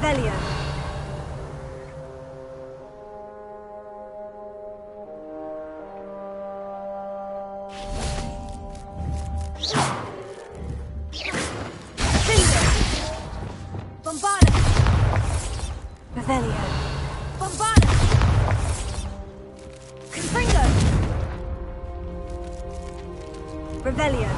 Revelio. Bombarda! Revelio. Bombarda! Confringo! Revelio.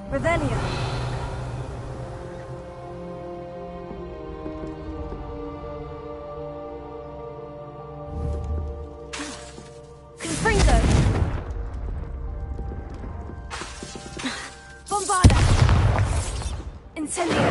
Revelio. Confringo. Bombarda. Incendio.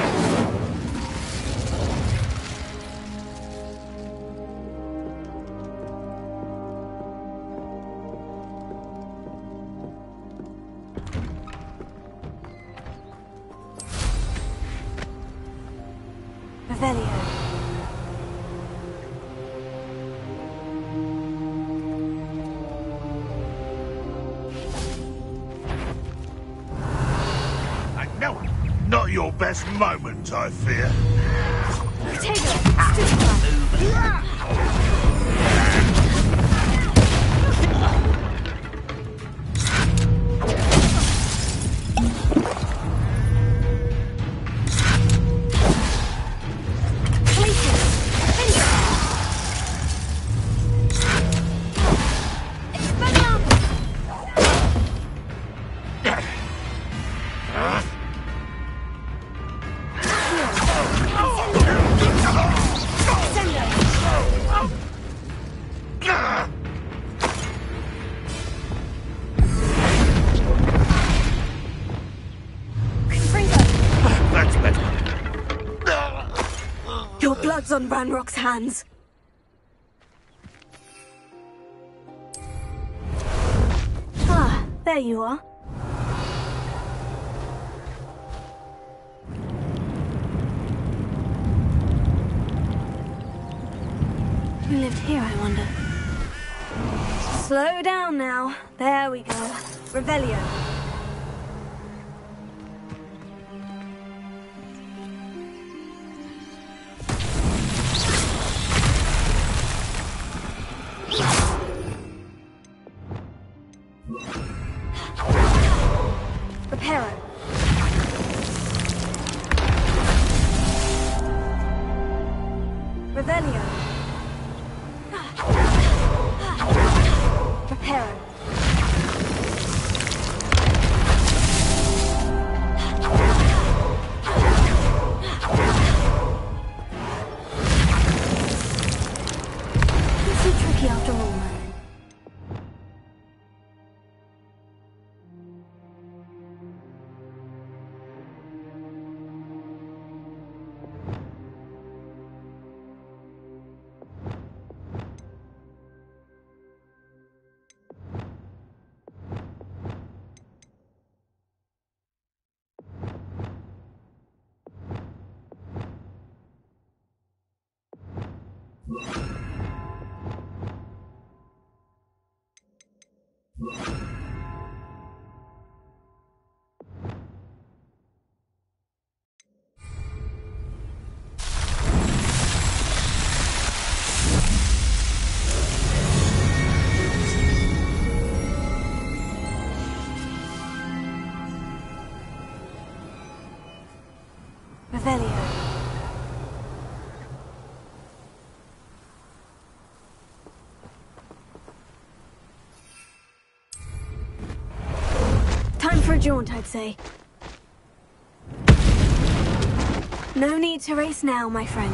Revelio. And no, not your best moment, I fear. Potato. Stupefy. That's better. Your blood's on Ranrock's hands. Ah, there you are. Who lived here, I wonder? Slow down now. There we go. Revelio. Reparo. Revelio. Reparo. It's so tricky after all, man. Revelio. Time for a jaunt, I'd say. No need to race now, my friend.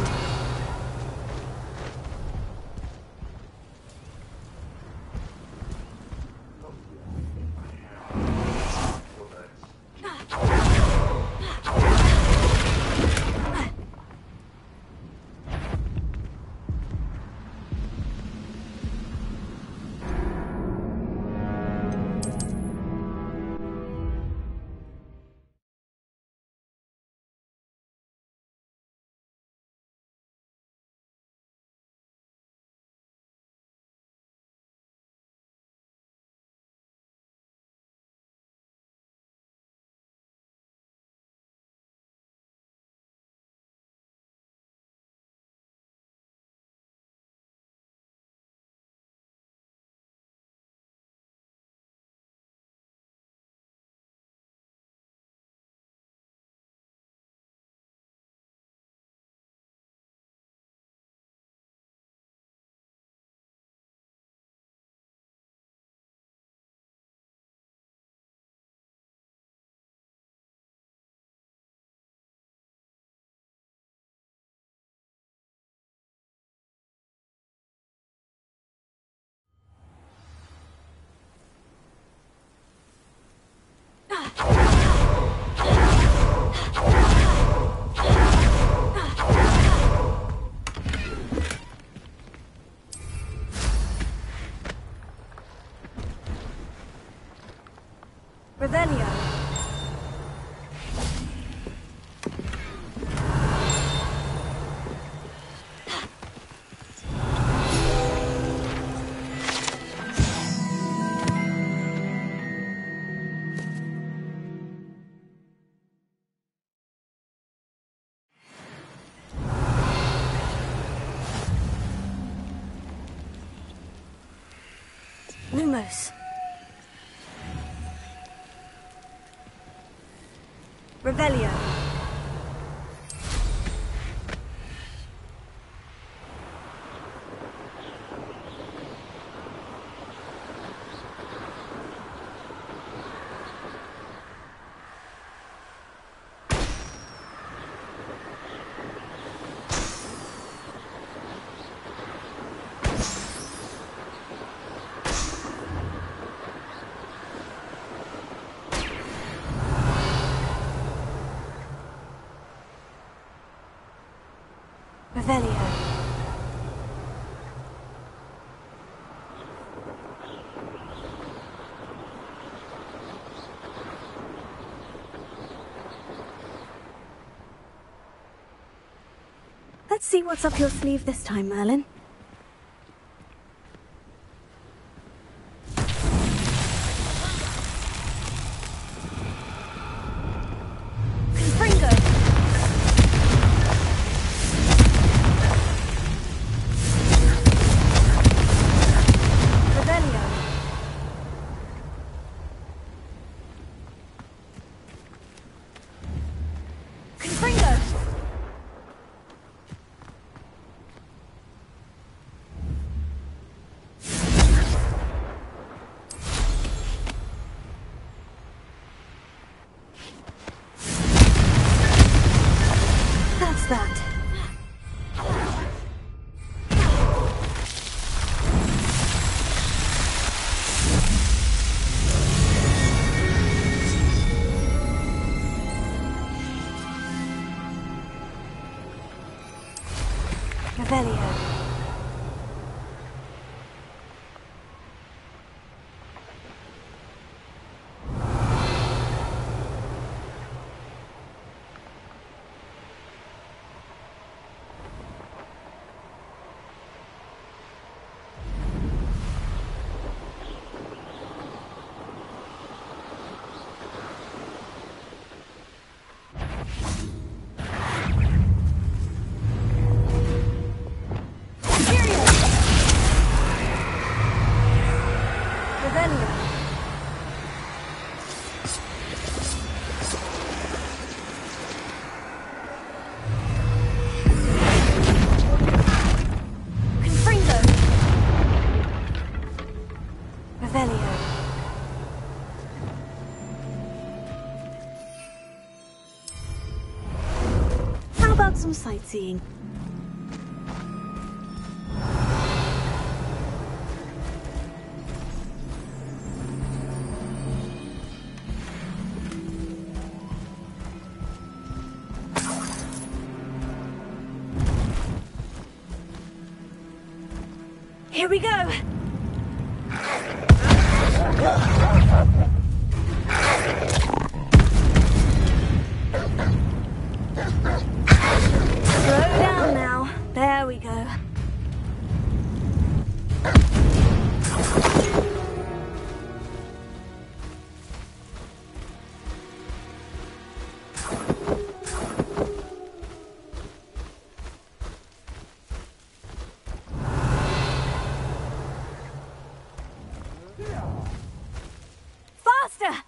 Lumos. Revelio. Revelio. Let's see what's up your sleeve this time, Merlin. Confringo. Revelio. Confringo. That's that. Revelio. Revelio. Confringo. Revelio. How about some sightseeing? Here we go! Slow down now. There we go. Faster!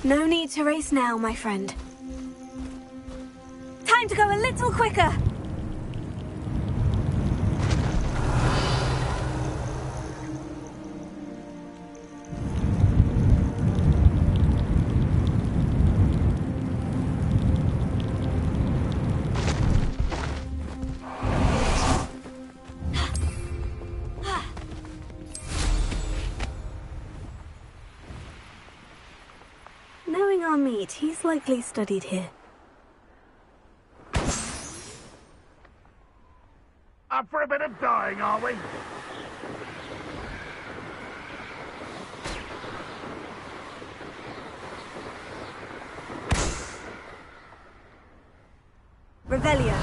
No need to race now, my friend. Time to go a little quicker! Knowing our meat, he's likely studied here. Up for a bit of dying, are we? Revelio.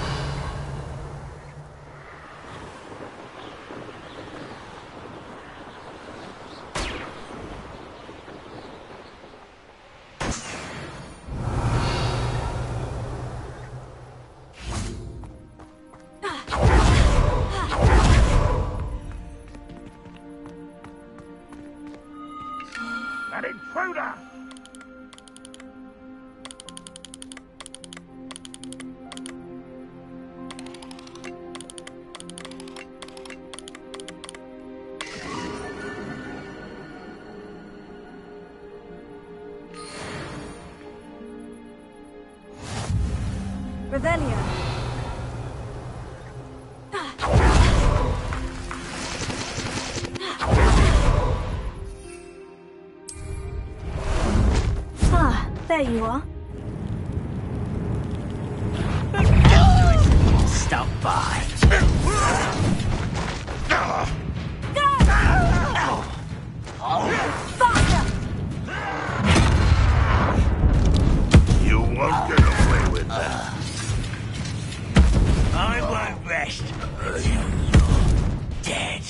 Revelio. Ah, there you are. Stop by. You won't get away with that. I won't rest until you're dead.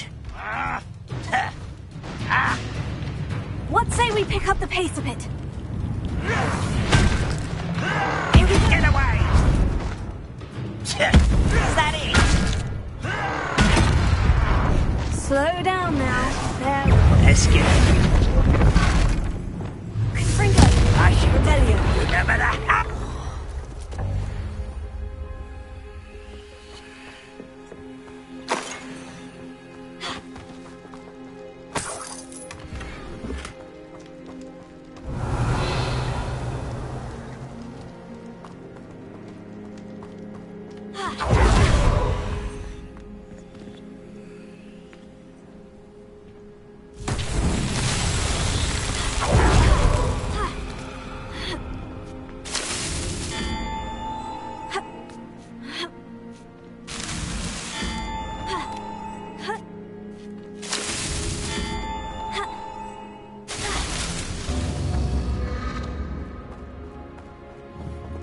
What say we pick up the pace a bit? You can get away! Is that it? Slow down now. There. Let's get it. Confringo. I should Revelio. remember that.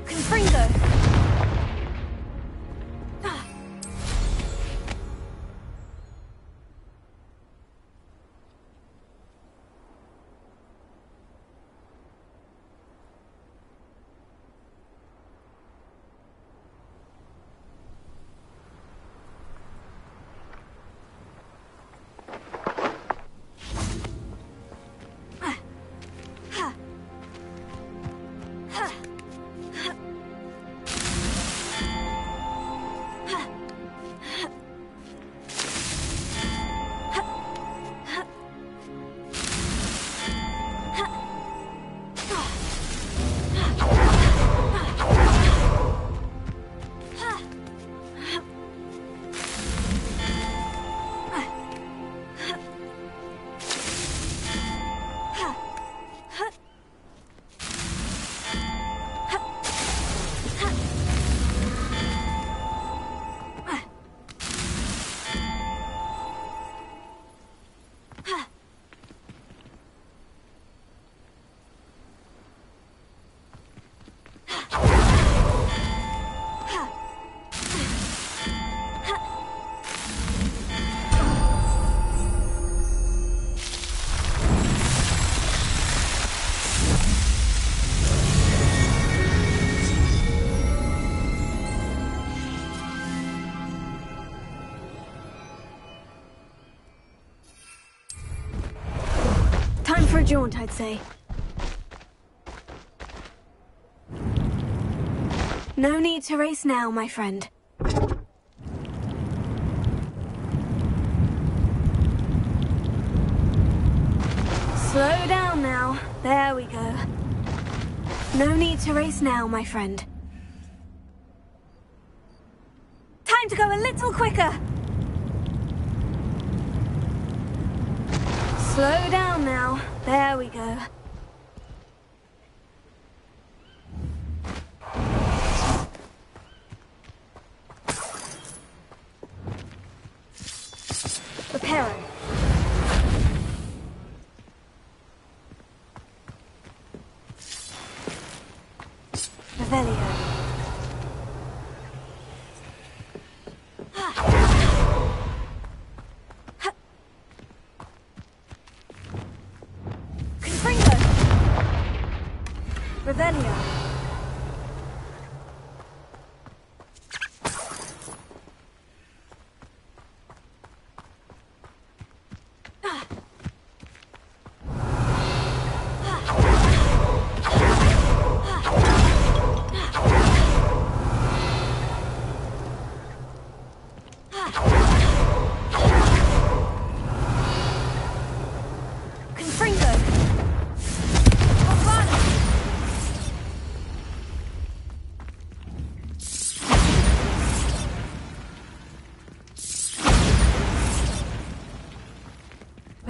Confringo. Time for a jaunt, I'd say. No need to race now, my friend. Slow down now. There we go. No need to race now, my friend. Time to go a little quicker. Slow down now. There we go. Reparo. Revelio. Confringo. Revelio.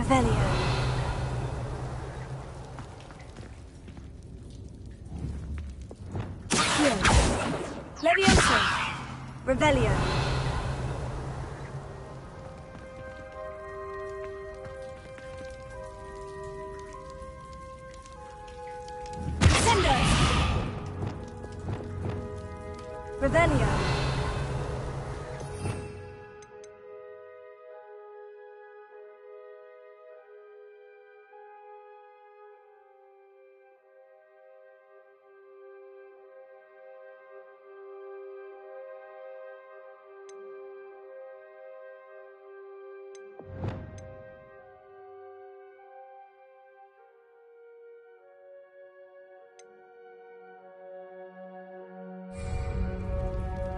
Revelio. Here. Levioso. Revelio. Ascendo. Revelio.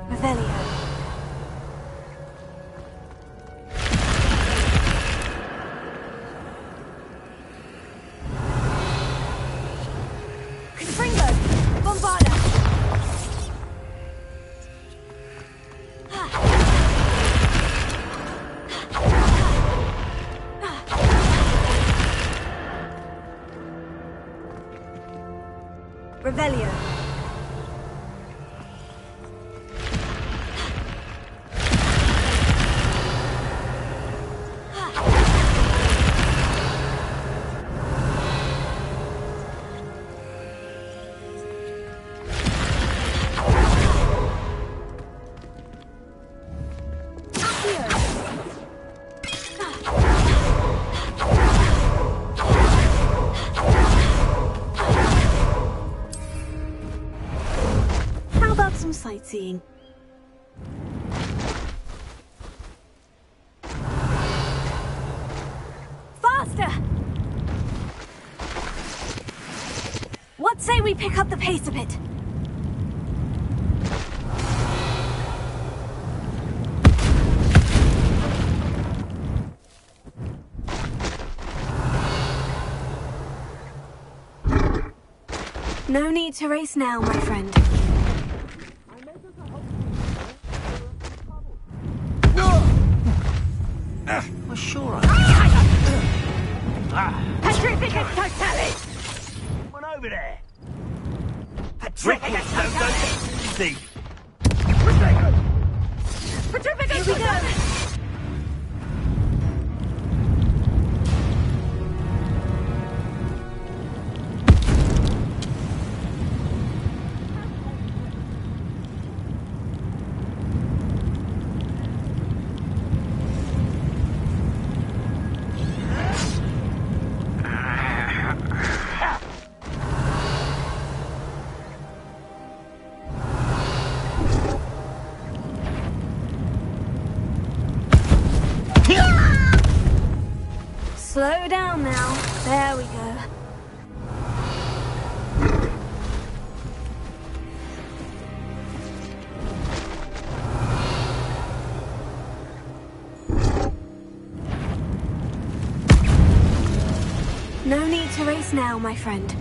Revelio. Confringo. Bombarda. Revelio. How about some sightseeing? Faster! What say we pick up the pace a bit? No need to race now, my friend. Well, sure Petrificus totalis! One over there. Petrificus totalis. Easy. Petrificus! Here we go! Slow down now. There we go. No need to race now, my friend.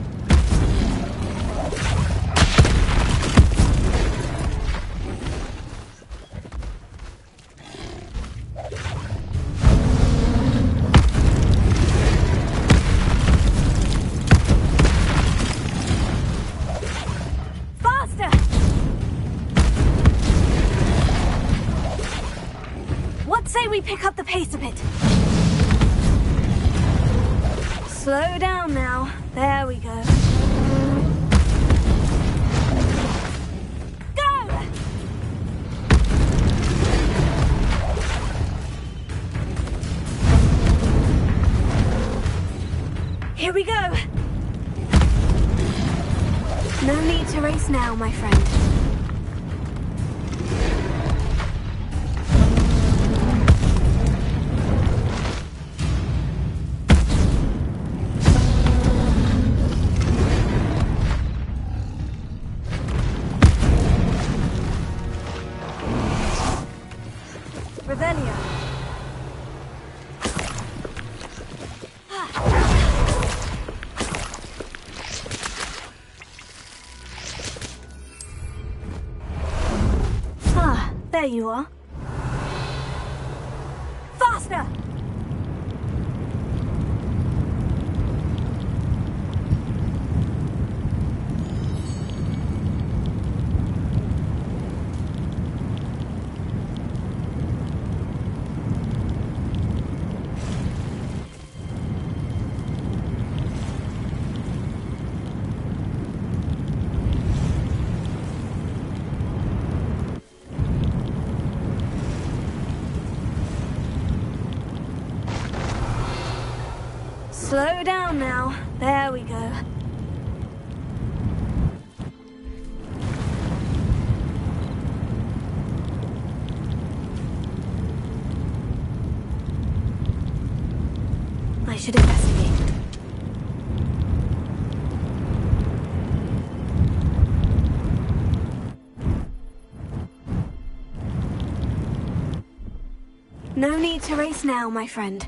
What say we pick up the pace a bit? Slow down now. There we go. Go! Here we go. No need to race now, my friend. Revelio. Ah, there you are. Faster! Slow down now. There we go. I should investigate. No need to race now, my friend.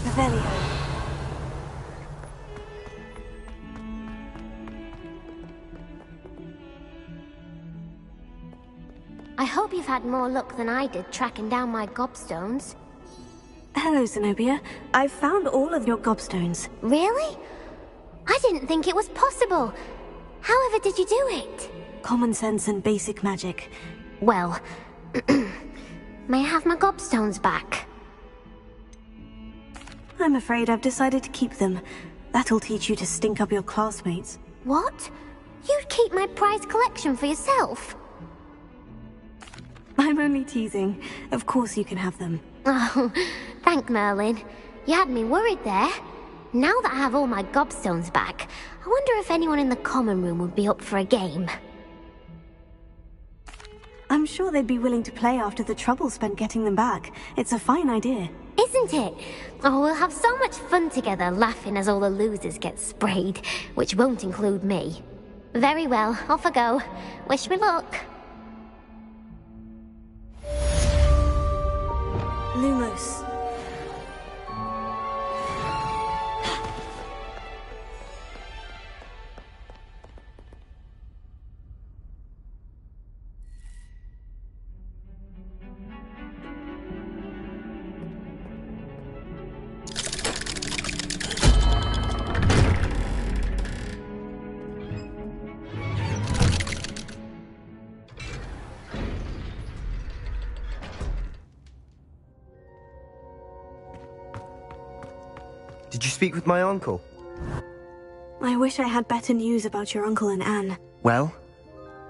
Revelio. I hope you've had more luck than I did tracking down my gobstones. Hello, Zenobia. I've found all of your gobstones. Really? I didn't think it was possible. However did you do it? Common sense and basic magic. Well, may I have my gobstones back? I'm afraid I've decided to keep them. That'll teach you to stink up your classmates. What? You'd keep my prized collection for yourself? I'm only teasing. Of course you can have them. Oh, thank Merlin. You had me worried there. Now that I have all my gobstones back, I wonder if anyone in the common room would be up for a game. I'm sure they'd be willing to play after the trouble spent getting them back. It's a fine idea. Isn't it? Oh, we'll have so much fun together, laughing as all the losers get sprayed, which won't include me. Very well, off I go. Wish me luck. Lumos. Did you speak with my uncle? I wish I had better news about your uncle and Anne. Well,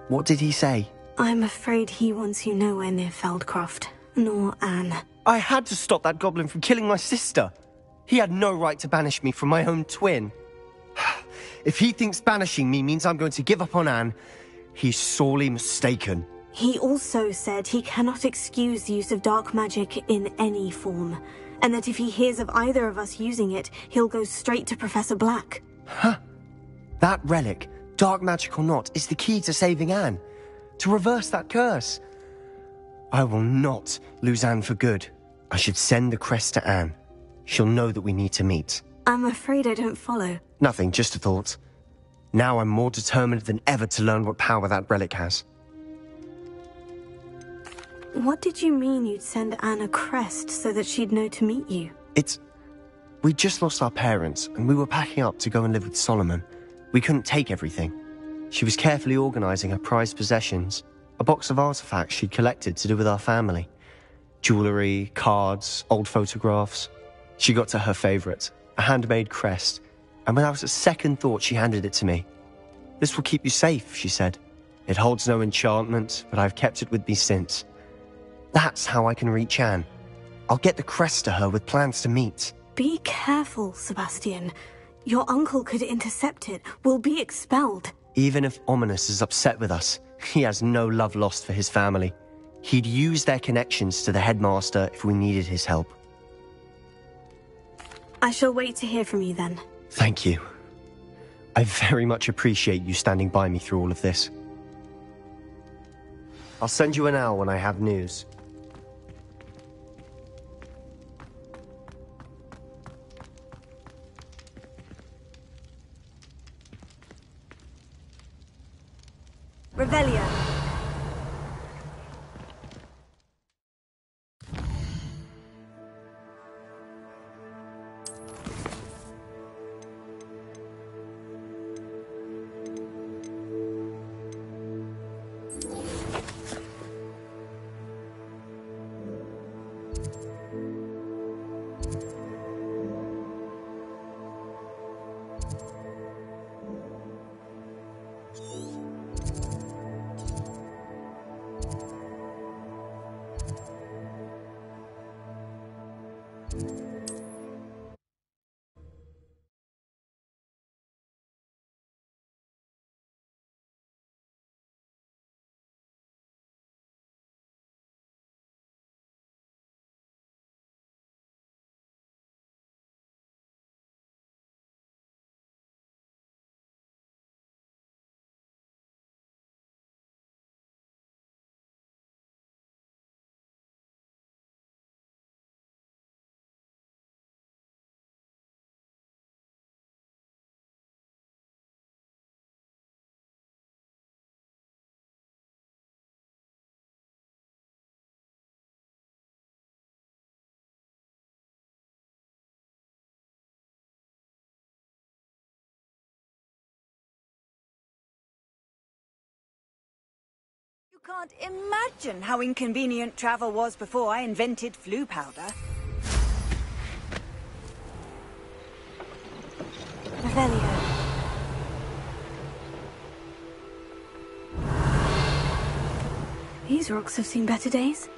what did he say? I'm afraid he wants you nowhere near Feldcroft, nor Anne. I had to stop that goblin from killing my sister. He had no right to banish me from my own twin. If he thinks banishing me means I'm going to give up on Anne, he's sorely mistaken. He also said he cannot excuse the use of dark magic in any form, and that if he hears of either of us using it, he'll go straight to Professor Black. Huh. That relic, dark magic or not, is the key to saving Anne. To reverse that curse. I will not lose Anne for good. I should send the crest to Anne. She'll know that we need to meet. I'm afraid I don't follow. Nothing, just a thought. Now I'm more determined than ever to learn what power that relic has. What did you mean you'd send Anne a crest so that she'd know to meet you? We'd just lost our parents, and we were packing up to go and live with Solomon. We couldn't take everything. She was carefully organizing her prized possessions, a box of artifacts she'd collected to do with our family. Jewelry, cards, old photographs. She got to her favorite, a handmade crest, and without a second thought she handed it to me. This will keep you safe, she said. It holds no enchantment, but I've kept it with me since. That's how I can reach Anne. I'll get the crest to her with plans to meet. Be careful, Sebastian. Your uncle could intercept it. We'll be expelled. Even if Ominous is upset with us, he has no love lost for his family. He'd use their connections to the headmaster if we needed his help. I shall wait to hear from you then. Thank you. I very much appreciate you standing by me through all of this. I'll send you an owl when I have news. Revelio. You can't imagine how inconvenient travel was before I invented flu powder. Revelio. These rocks have seen better days.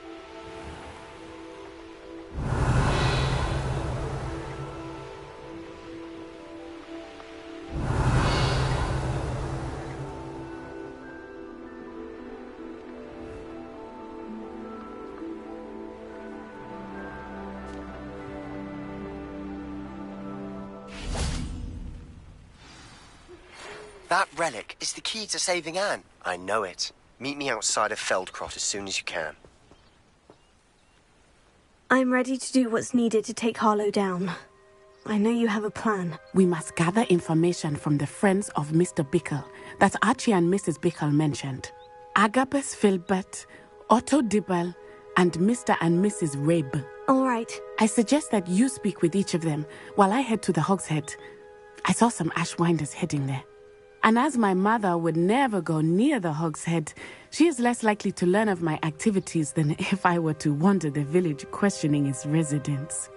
That relic is the key to saving Anne. I know it. Meet me outside of Feldcroft as soon as you can. I'm ready to do what's needed to take Harlow down. I know you have a plan. We must gather information from the friends of Mr. Bickle that Archie and Mrs. Bickle mentioned. Agabus Filbert, Otto Dibble, and Mr. and Mrs. Rabe. All right. I suggest that you speak with each of them while I head to the Hogshead. I saw some Ashwinders heading there. And as my mother would never go near the Hogshead, she is less likely to learn of my activities than if I were to wander the village questioning its residents.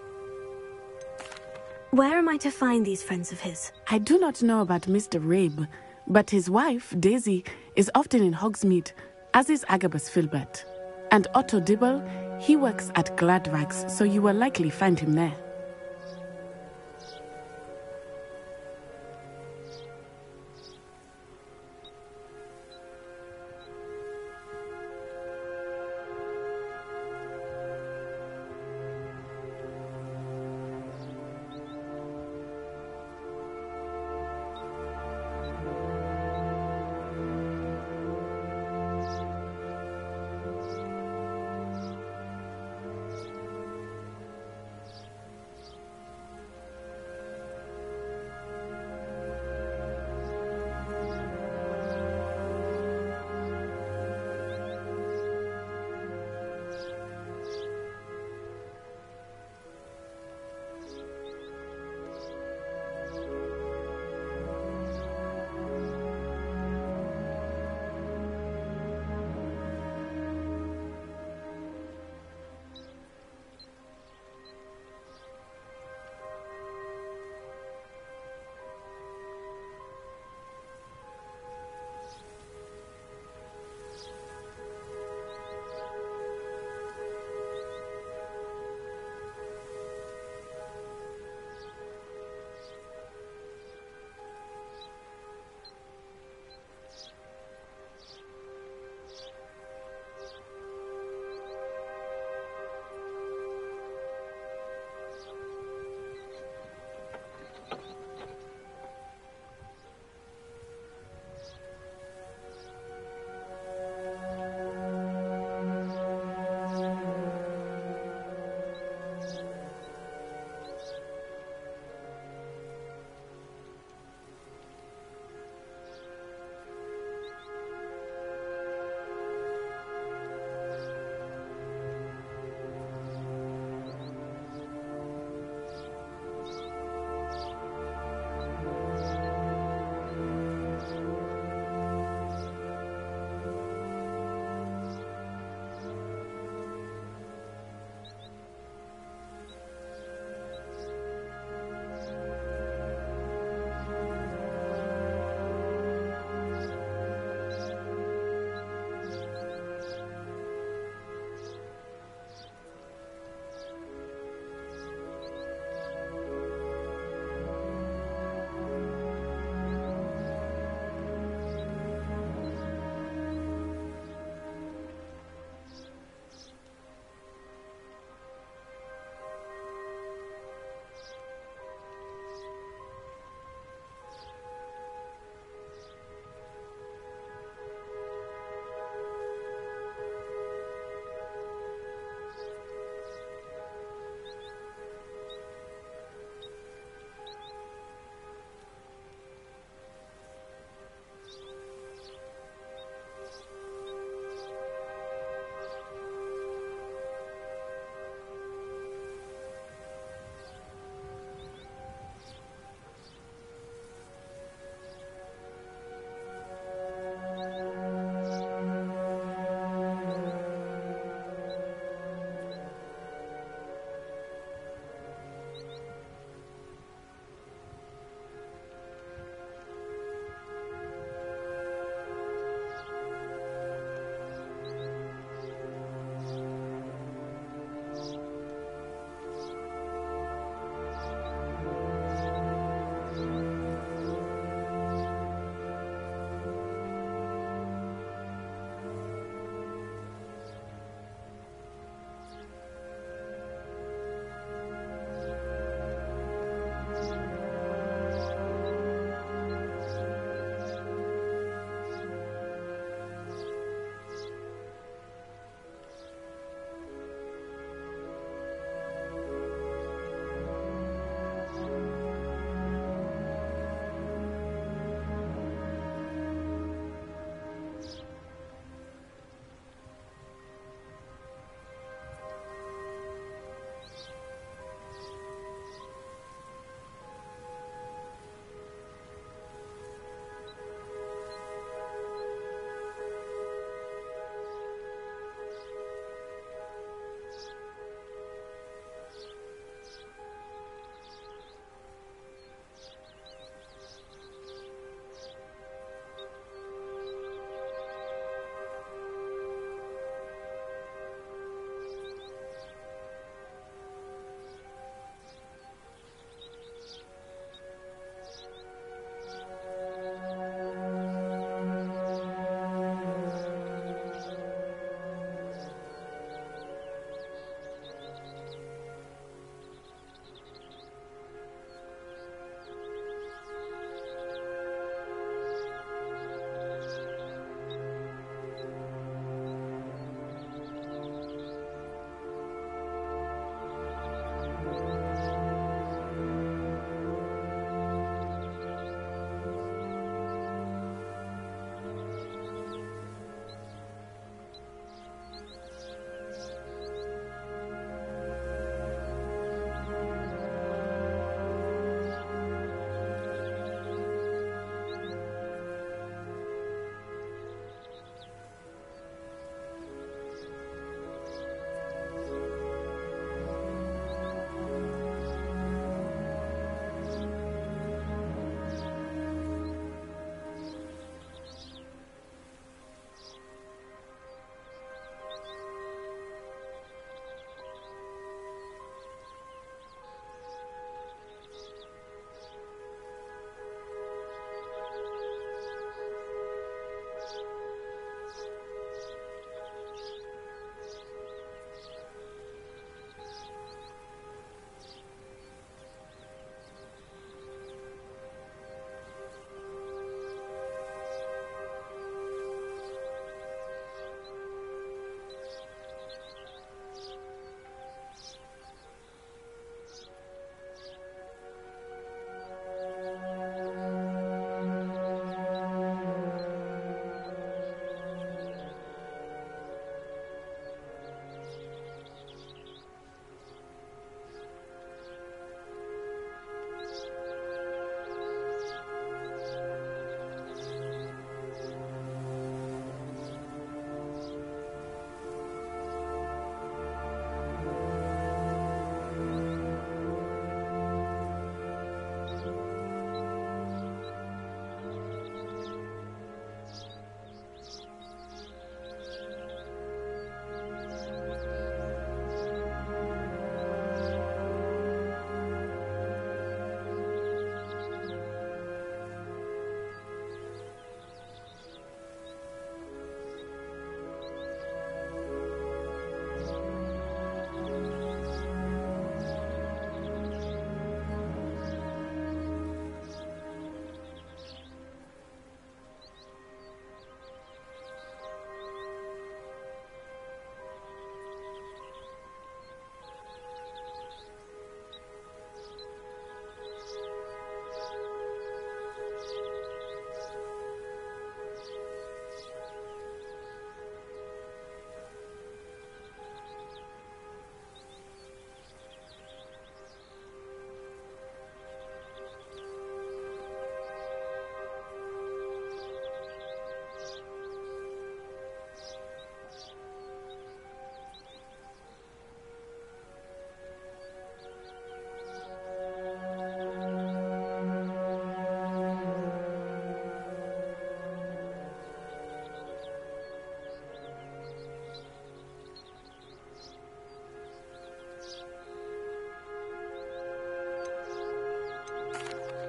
Where am I to find these friends of his? I do not know about Mr. Rabe, but his wife, Daisy, is often in Hogsmeade, as is Agabus Filbert. And Otto Dibble, he works at Gladrags, so you will likely find him there.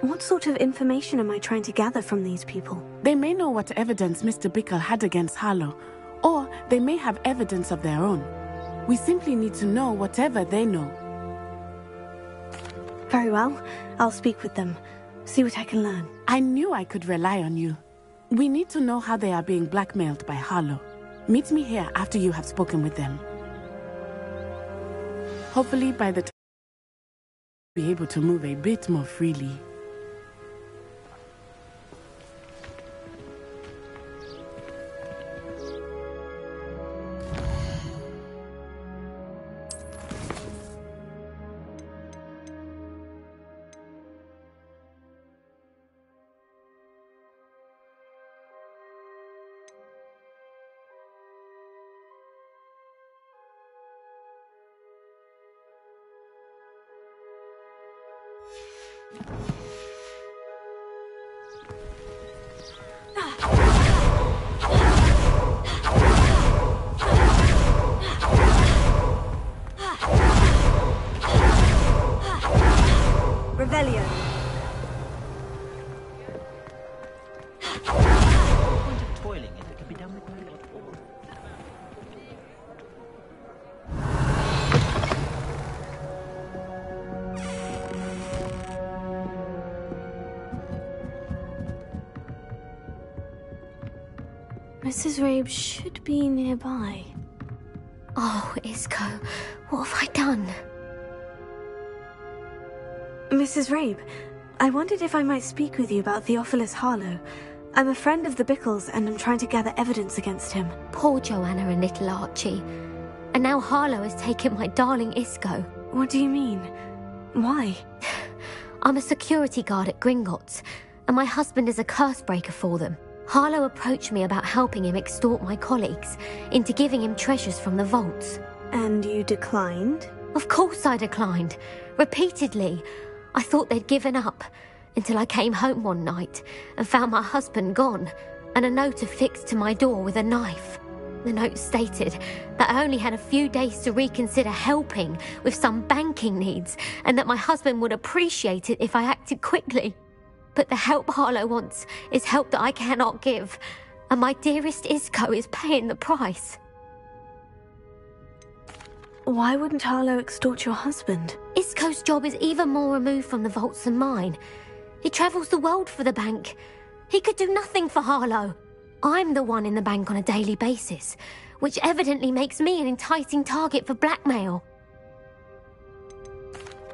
What sort of information am I trying to gather from these people? They may know what evidence Mr. Bickle had against Harlow, or they may have evidence of their own. We simply need to know whatever they know. Very well. I'll speak with them. See what I can learn. I knew I could rely on you. We need to know how they are being blackmailed by Harlow. Meet me here after you have spoken with them. Hopefully by the time we'll be able to move a bit more freely. Revelio. Point of toiling if it can be done with my lot all. Mrs. Rabe should be nearby. Oh, Isco, what have I done? Mrs. Rabe, I wondered if I might speak with you about Theophilus Harlow. I'm a friend of the Bickles and I'm trying to gather evidence against him. Poor Joanna and little Archie. And now Harlow has taken my darling Isco. What do you mean? Why? I'm a security guard at Gringotts, and my husband is a curse breaker for them. Harlow approached me about helping him extort my colleagues into giving him treasures from the vaults. And you declined? Of course I declined. Repeatedly. I thought they'd given up, until I came home one night and found my husband gone, and a note affixed to my door with a knife. The note stated that I only had a few days to reconsider helping with some banking needs, and that my husband would appreciate it if I acted quickly. But the help Harlow wants is help that I cannot give, and my dearest Isco is paying the price. Why wouldn't Harlow extort your husband? Isco's job is even more removed from the vaults than mine. He travels the world for the bank. He could do nothing for Harlow. I'm the one in the bank on a daily basis, which evidently makes me an enticing target for blackmail.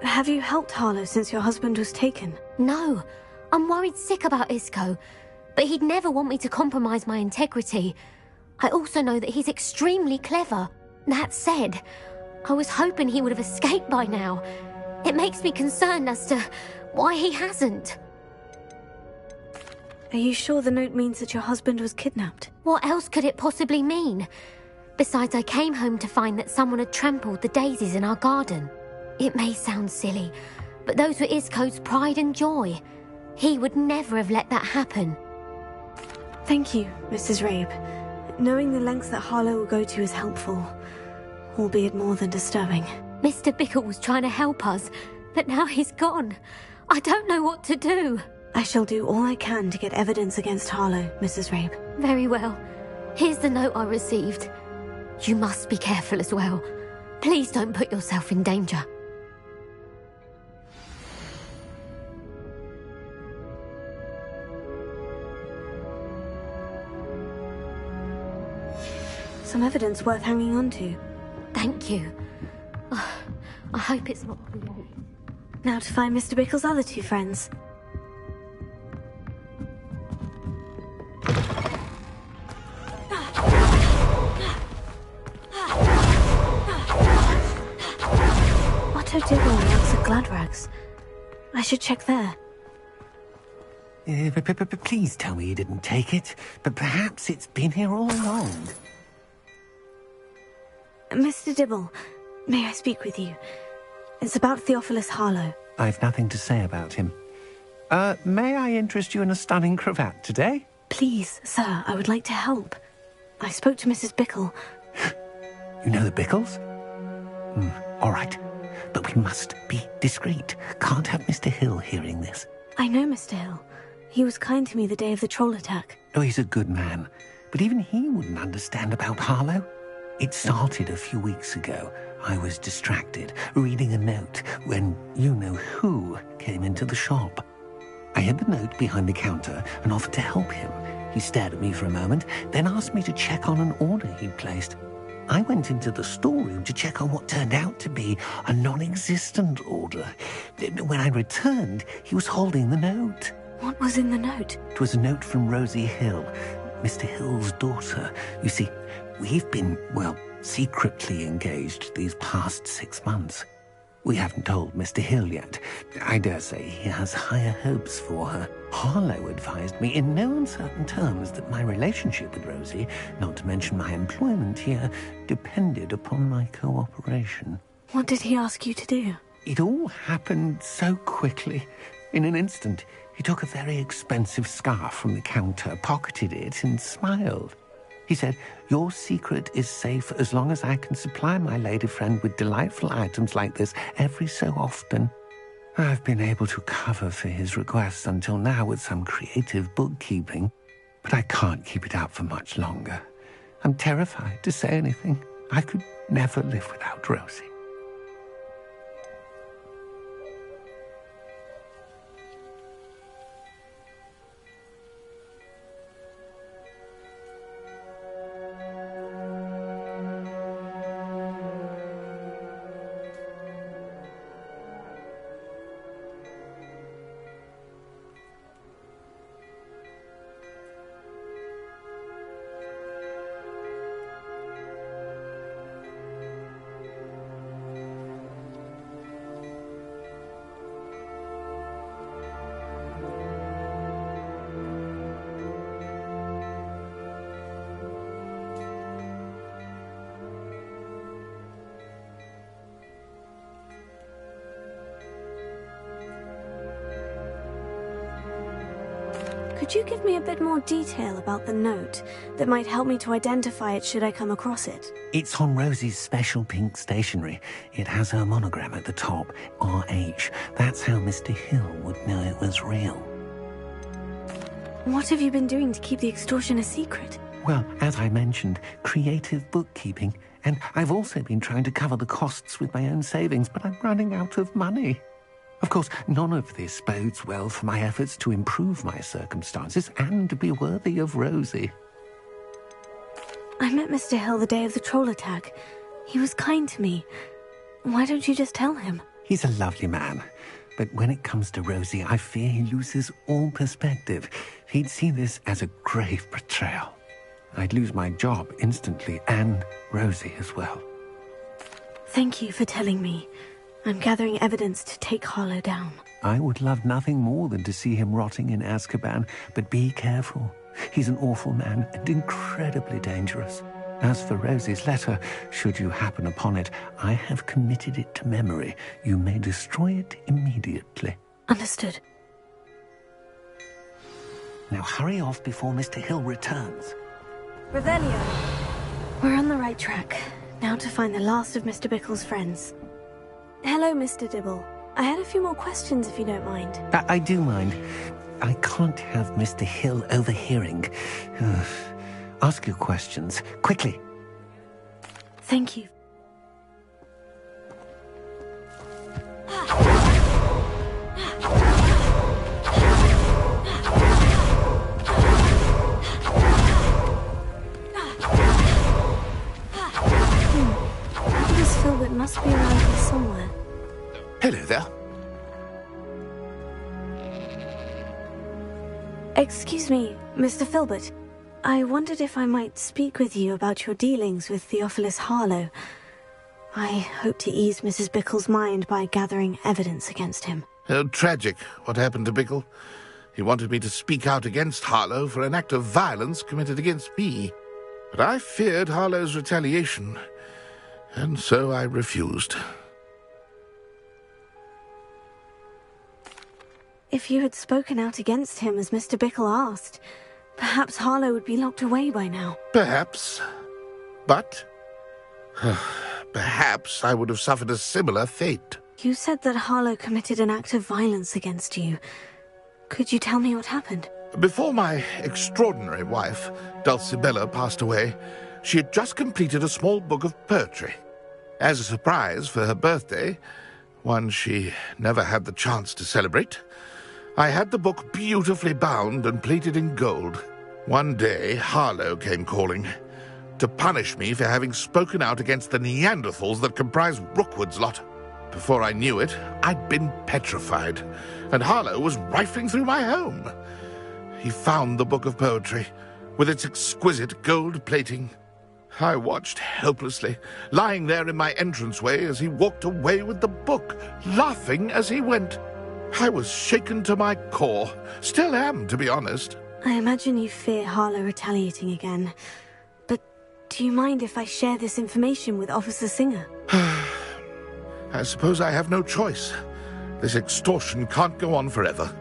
Have you helped Harlow since your husband was taken? No, I'm worried sick about Isco, but he'd never want me to compromise my integrity. I also know that he's extremely clever. That said, I was hoping he would have escaped by now. It makes me concerned as to why he hasn't. Are you sure the note means that your husband was kidnapped? What else could it possibly mean? Besides, I came home to find that someone had trampled the daisies in our garden. It may sound silly, but those were Isco's pride and joy. He would never have let that happen. Thank you, Mrs. Rabe. Knowing the lengths that Harlow will go to is helpful, albeit more than disturbing. Mr. Bickle was trying to help us, but now he's gone. I don't know what to do. I shall do all I can to get evidence against Harlow, Mrs. Rabe. Very well. Here's the note I received. You must be careful as well. Please don't put yourself in danger. Some evidence worth hanging on to. Thank you. I hope it's not too late. Now to find Mr. Bickle's other two friends. Otto Dibble works at Gladrags. I should check there. Please tell me you didn't take it, but perhaps it's been here all along. Mr. Dibble, may I speak with you? It's about Theophilus Harlow. I've nothing to say about him. May I interest you in a stunning cravat today? Please, sir, I would like to help. I spoke to Mrs. Bickle. You know the Bickles? All right. But we must be discreet. Can't have Mr. Hill hearing this. I know Mr. Hill. He was kind to me the day of the troll attack. Oh, he's a good man. But even he wouldn't understand about Harlow. It started a few weeks ago. I was distracted, reading a note, when you-know-who came into the shop. I hid the note behind the counter and offered to help him. He stared at me for a moment, then asked me to check on an order he'd placed. I went into the storeroom to check on what turned out to be a non-existent order. When I returned, he was holding the note. What was in the note? It was a note from Rosie Hill, Mr. Hill's daughter. You see, we've been, well, secretly engaged these past 6 months. We haven't told Mr. Hill yet. I dare say he has higher hopes for her. Harlow advised me in no uncertain terms that my relationship with Rosie, not to mention my employment here, depended upon my cooperation. What did he ask you to do? It all happened so quickly. In an instant, he took a very expensive scarf from the counter, pocketed it, and smiled. He said, "Your secret is safe as long as I can supply my lady friend with delightful items like this every so often." I've been able to cover for his requests until now with some creative bookkeeping, but I can't keep it up for much longer. I'm terrified to say anything. I could never live without Rosie. Could you give me a bit more detail about the note that might help me to identify it should I come across it? It's on Rosie's special pink stationery. It has her monogram at the top, RH. That's how Mr. Hill would know it was real. What have you been doing to keep the extortion a secret? Well, as I mentioned, creative bookkeeping. And I've also been trying to cover the costs with my own savings, but I'm running out of money. Of course, none of this bodes well for my efforts to improve my circumstances and to be worthy of Rosie. I met Mr. Hill the day of the troll attack. He was kind to me. Why don't you just tell him? He's a lovely man. But when it comes to Rosie, I fear he loses all perspective. He'd see this as a grave betrayal. I'd lose my job instantly, and Rosie as well. Thank you for telling me. I'm gathering evidence to take Harlow down. I would love nothing more than to see him rotting in Azkaban, but be careful. He's an awful man and incredibly dangerous. As for Rosie's letter, should you happen upon it, I have committed it to memory. You may destroy it immediately. Understood. Now hurry off before Mr. Hill returns. Revelio. We're on the right track. Now to find the last of Mr. Bickle's friends. Hello, Mr. Dibble. I had a few more questions if you don't mind. I do mind. I can't have Mr. Hill overhearing. Ask your questions, quickly. Thank you. Miss Filbert must be around here somewhere. Hello there. Excuse me, Mr. Filbert. I wondered if I might speak with you about your dealings with Theophilus Harlow. I hope to ease Mrs. Bickle's mind by gathering evidence against him. Tragic, what happened to Bickle. He wanted me to speak out against Harlow for an act of violence committed against me. But I feared Harlow's retaliation, and so I refused. If you had spoken out against him as Mr. Bickle asked, perhaps Harlow would be locked away by now. Perhaps. But perhaps I would have suffered a similar fate. You said that Harlow committed an act of violence against you. Could you tell me what happened? Before my extraordinary wife, Dulcibella, passed away, she had just completed a small book of poetry. As a surprise for her birthday, one she never had the chance to celebrate, I had the book beautifully bound and plated in gold. One day, Harlow came calling to punish me for having spoken out against the Neanderthals that comprise Rookwood's lot. Before I knew it, I'd been petrified, and Harlow was rifling through my home. He found the book of poetry, with its exquisite gold plating. I watched helplessly, lying there in my entranceway as he walked away with the book, laughing as he went. I was shaken to my core. Still am, to be honest. I imagine you fear Harlow retaliating again. But do you mind if I share this information with Officer Singer? I suppose I have no choice. This extortion can't go on forever.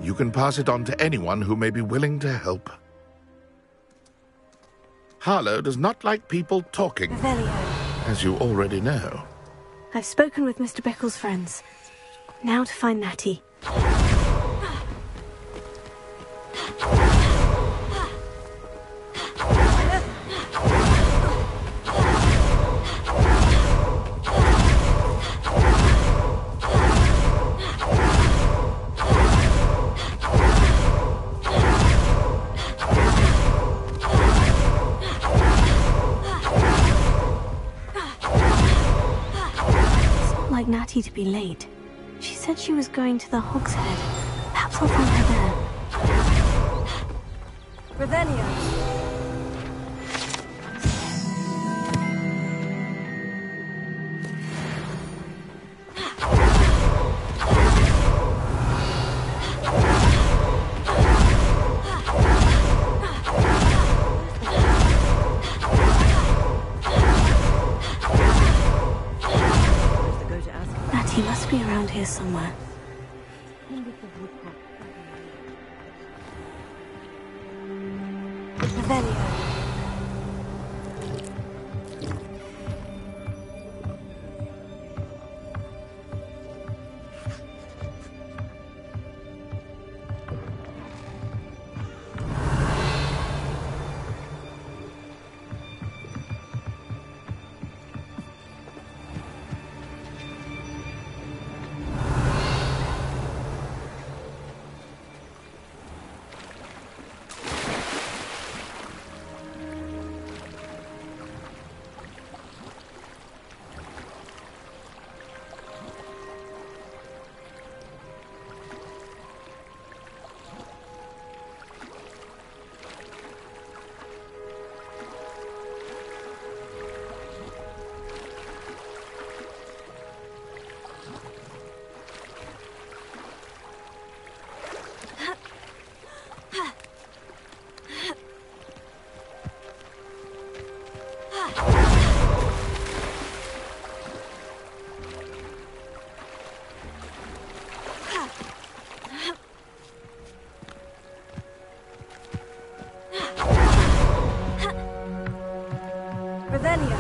You can pass it on to anyone who may be willing to help. Harlow does not like people talking, Revelio. as you already know. I've spoken with Mr. Bickle's friends. Now to find Natty. Like Natty to be late. She said she was going to the Hog's Head. Perhaps I'll find her there. Revelio. Natty must be around here somewhere. Revelio.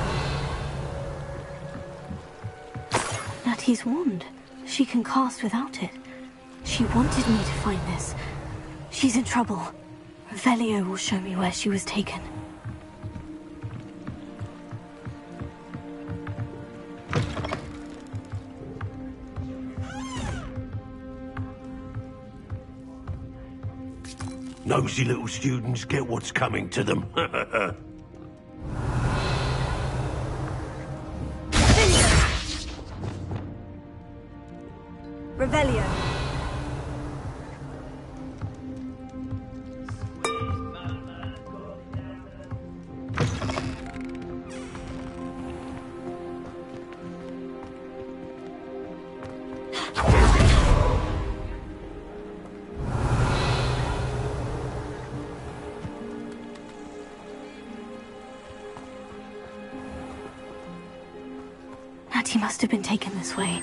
Natty's wand. She can cast without it. She wanted me to find this. She's in trouble. Revelio will show me where she was taken. Nosy little students get what's coming to them. Revelio. Natty must have been taken this way.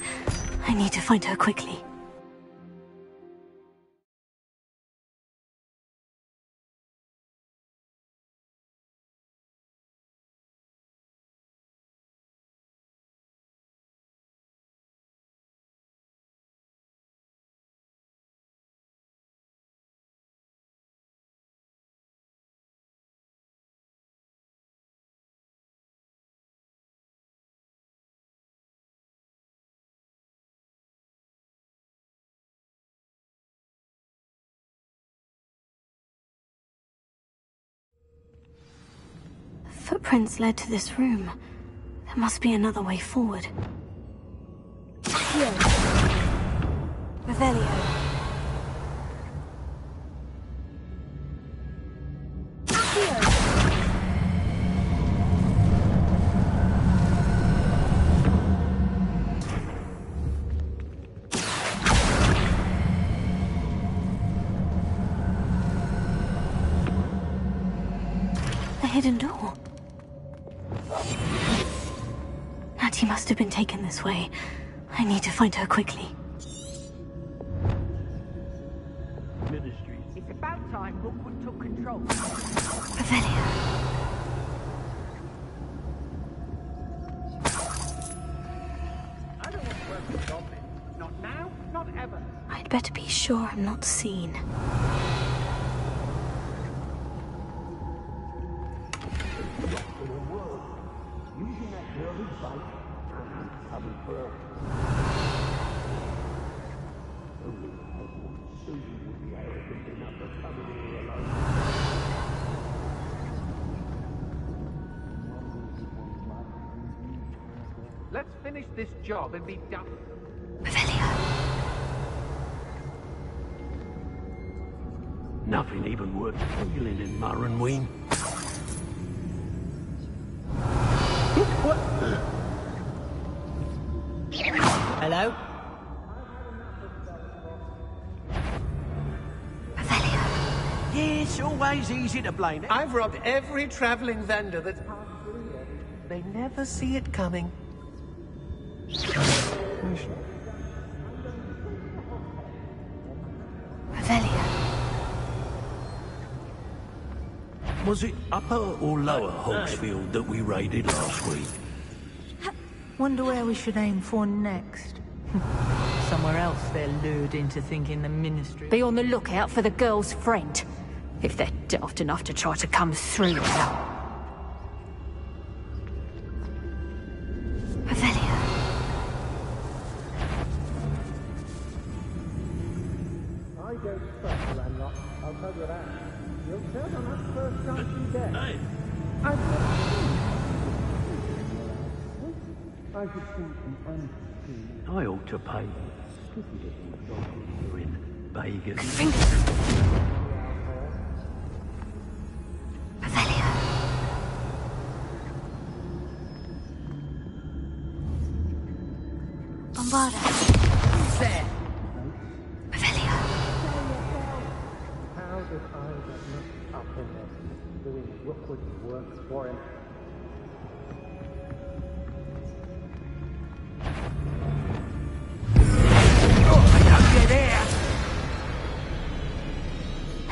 I need to find her quickly. footprints led to this room. There must be another way forward. Here. Revelio. Hidden door. Natty must have been taken this way. I need to find her quickly. Ministry. It's about time Rookwood took control. Revelio. I don't want to work with goblins. Not now, not ever. I'd better be sure I'm not seen. Let's finish this job and be done. Revelio. Nothing even worth feeling in Marunween. What? Hello? Revelio. Yeah, it's always easy to blame it. I've robbed every traveling vendor that's passed through here. They never see it coming. Revelio. Was it upper or lower Hogsfield that we raided last week? Wonder where we should aim for next. Somewhere else they're lured into thinking the Ministry. Be on the lookout for the girl's friend. If they're daft enough to try to come through now. Revelio. I don't trust Landlock. I'll tell you that. You'll turn on us first chance you get. Hey. I could think an unseen. I ought to pay. Pity that my dog is doing Vegas. Revelio. Bombarda. Who's there? Revelio. How did I get mixed up in this, doing Rookwood's work for him?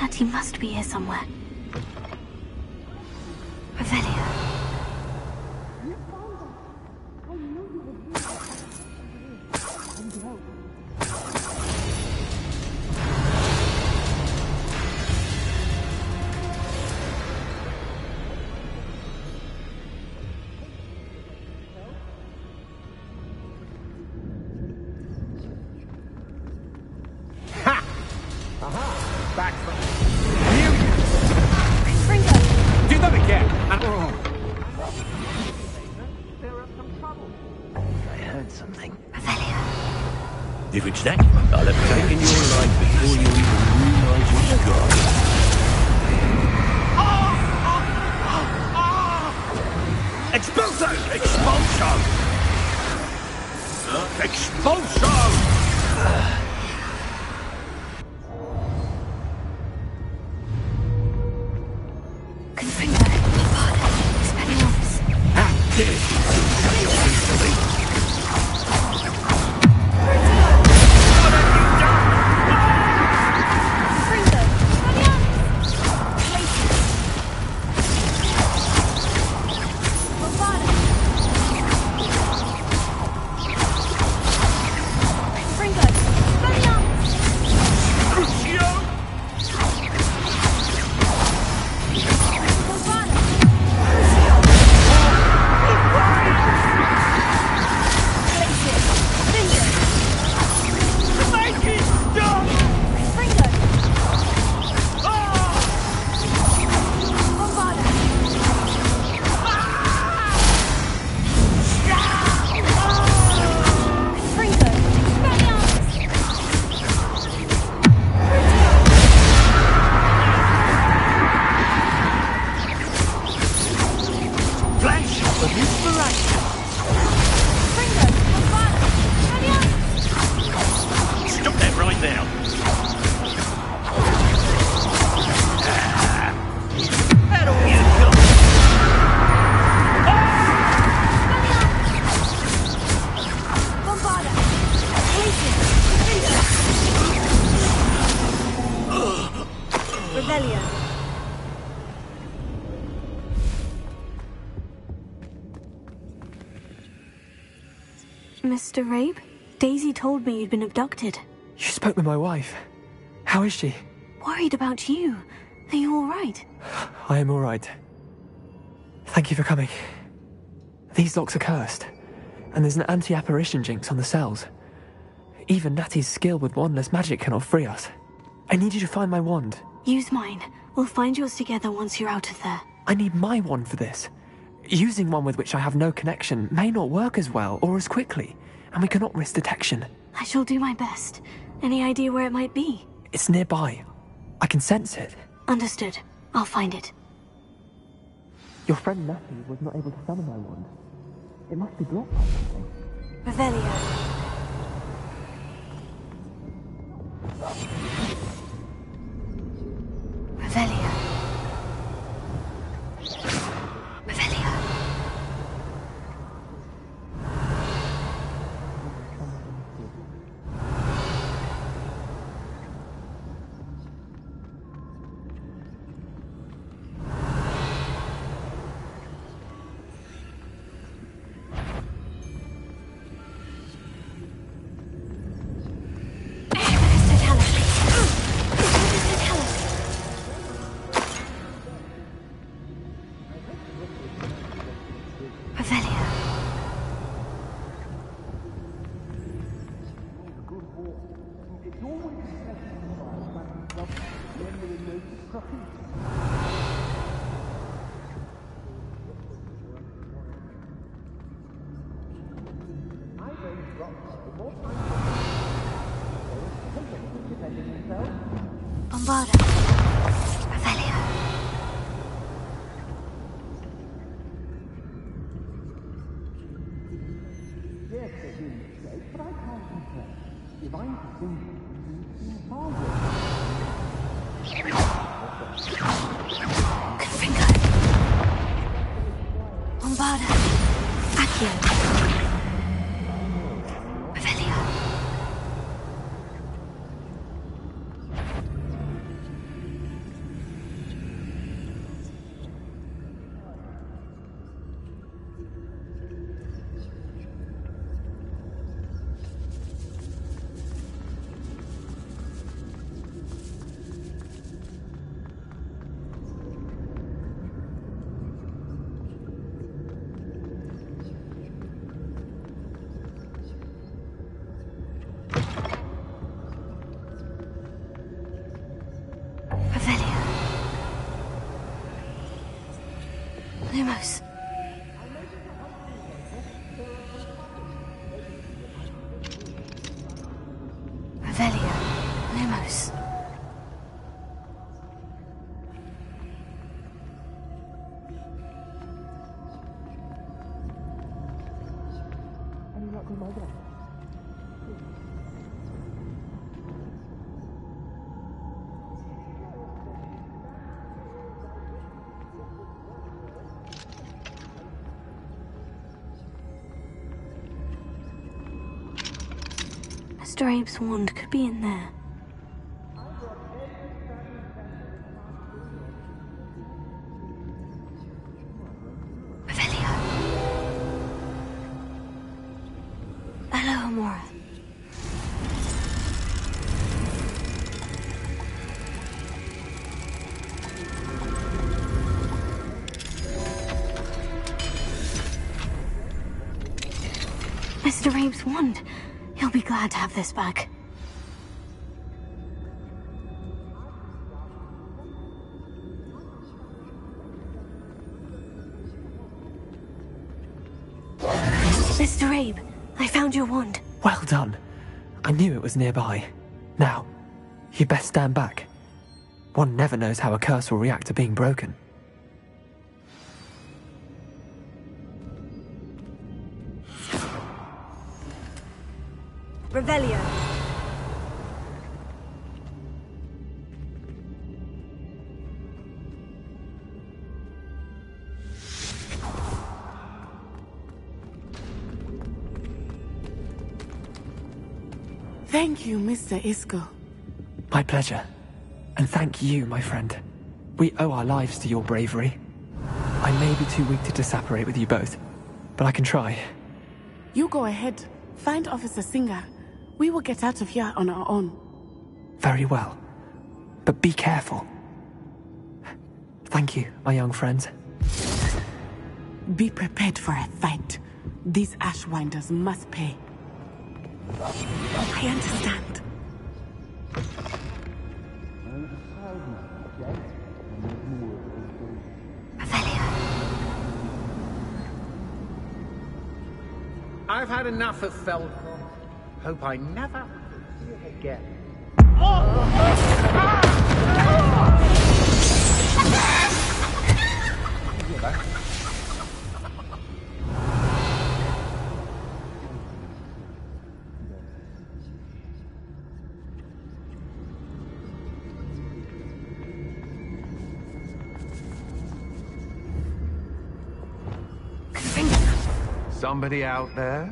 Natty must be here somewhere. Revelio. Back from Fringo! do that again. I heard something. Revelio. If it's that, I'll have taken your life before you even realise what you got. Expulso! Expulso! Expulso! Confringo. Bombarda. Expelliarmus. How dare you shut your face to me? Fringo. Expelliarmus. Bombarda. Fringo. Mr. Rabe? Daisy told me you'd been abducted. You spoke with my wife. How is she? Worried about you. Are you all right? I am all right. Thank you for coming. These locks are cursed, and there's an anti-apparition jinx on the cells. Even Natty's skill with wandless magic cannot free us. I need you to find my wand. Use mine. We'll find yours together once you're out of there. I need my wand for this. Using one with which I have no connection may not work as well or as quickly, and we cannot risk detection. I shall do my best. Any idea where it might be? It's nearby. I can sense it. Understood. I'll find it. Your friend Natty was not able to summon my wand. It must be blocked by something. Revelio. Revelio. Revelio. Bombarda. Revelio. Yes, they do mistake, but I can't complain. If I'm to think Confringo. Bombarda. Accio. Revelio. Lumos. Revelio. Lumos. Mr. Abe's wand could be in there. Revelio. Hello, Amora. Mr. Abe's wand. He'll be glad to have this back. Mr. Abe, I found your wand. Well done. I knew it was nearby. Now, you best stand back. One never knows how a curse will react to being broken. Revelio. Thank you, Mr. Isco. My pleasure. And thank you, my friend. We owe our lives to your bravery. I may be too weak to separate with you both, but I can try. You go ahead. Find Officer Singer. We will get out of here on our own. Very well. But be careful. Thank you, my young friends. Be prepared for a fight. These Ashwinders must pay. I understand. I've had enough of Feldcroft. Hope I never see it again. Somebody out there?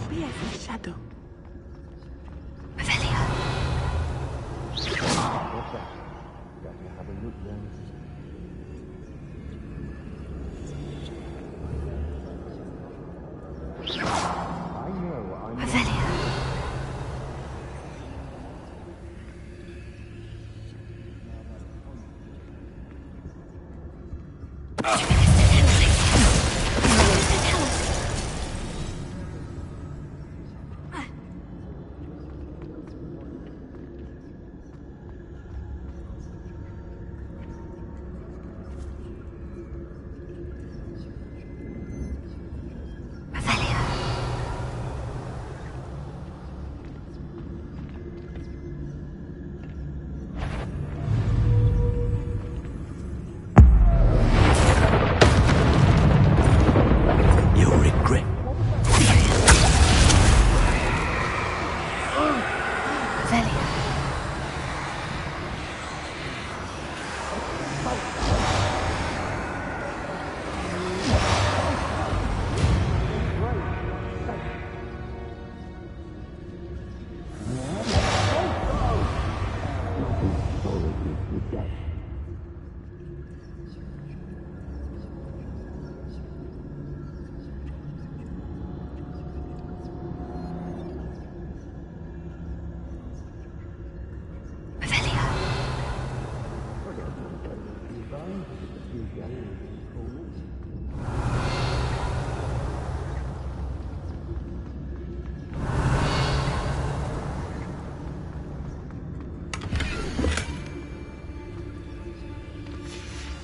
Be as a shadow.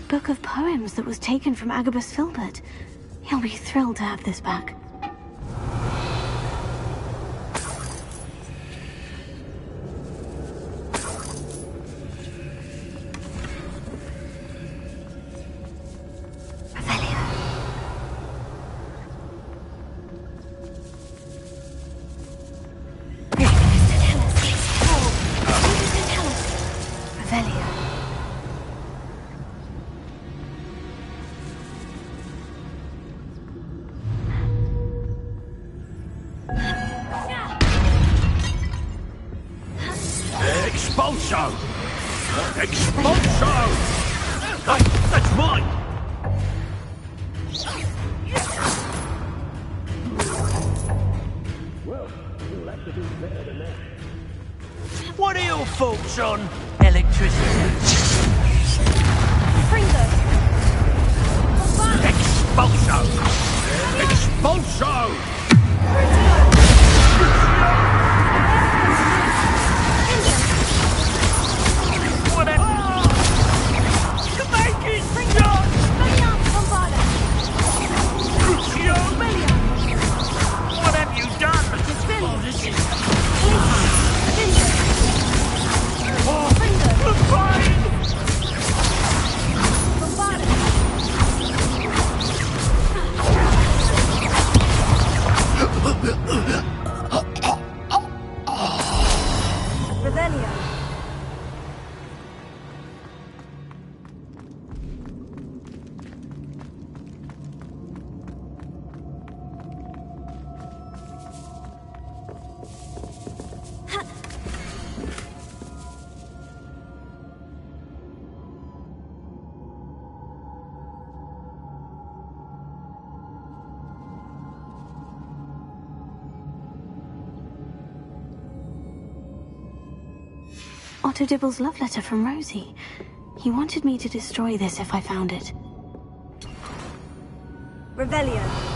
Book of poems that was taken from Agabus Filbert. He'll be thrilled to have this back. Expulso! Expulso! That's mine! Well, you'll have to do better than that. What are your thoughts on electricity? Expulso! Expulso! Otto Dibble's love letter from Rosie. He wanted me to destroy this if I found it. Revelio.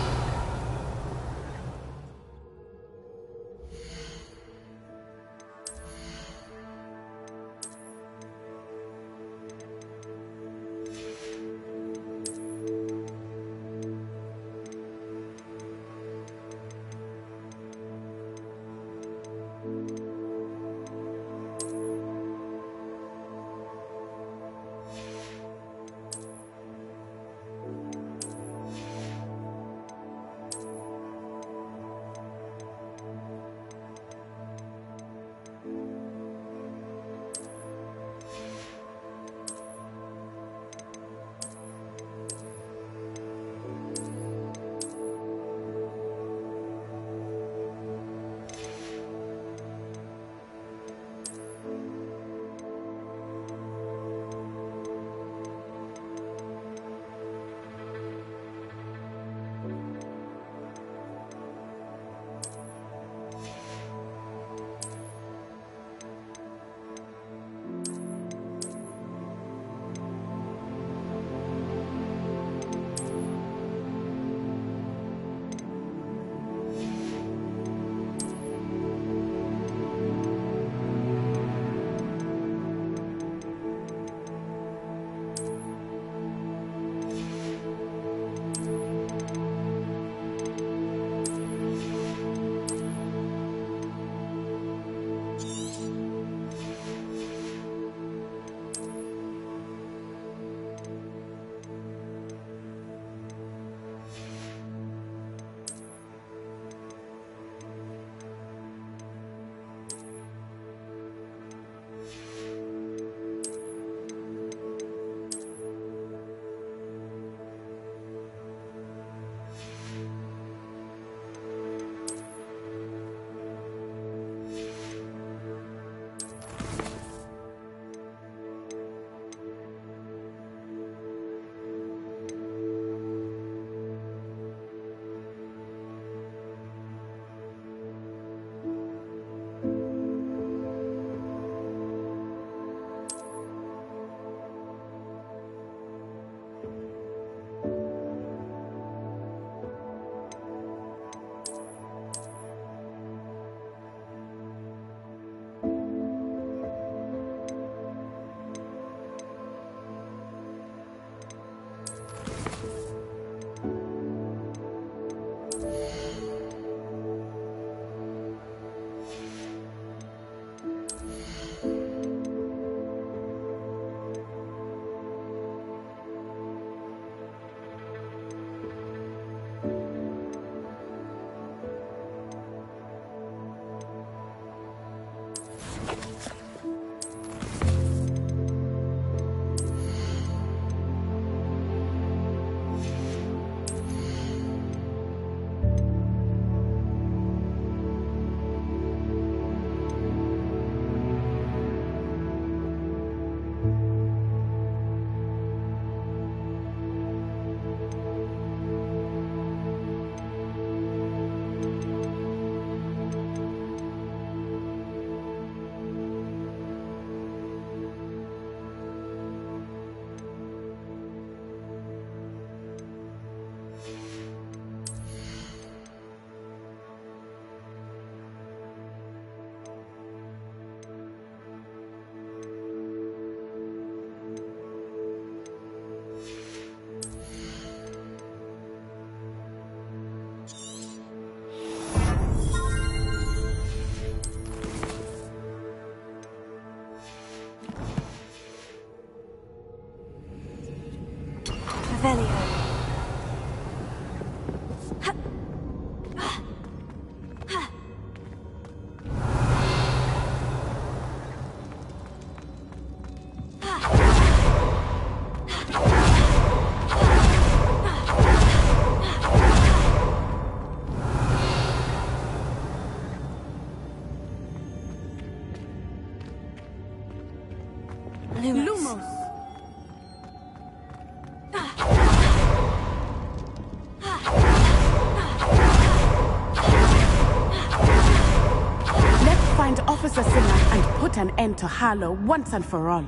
Officer Singer and put an end to Harlow once and for all.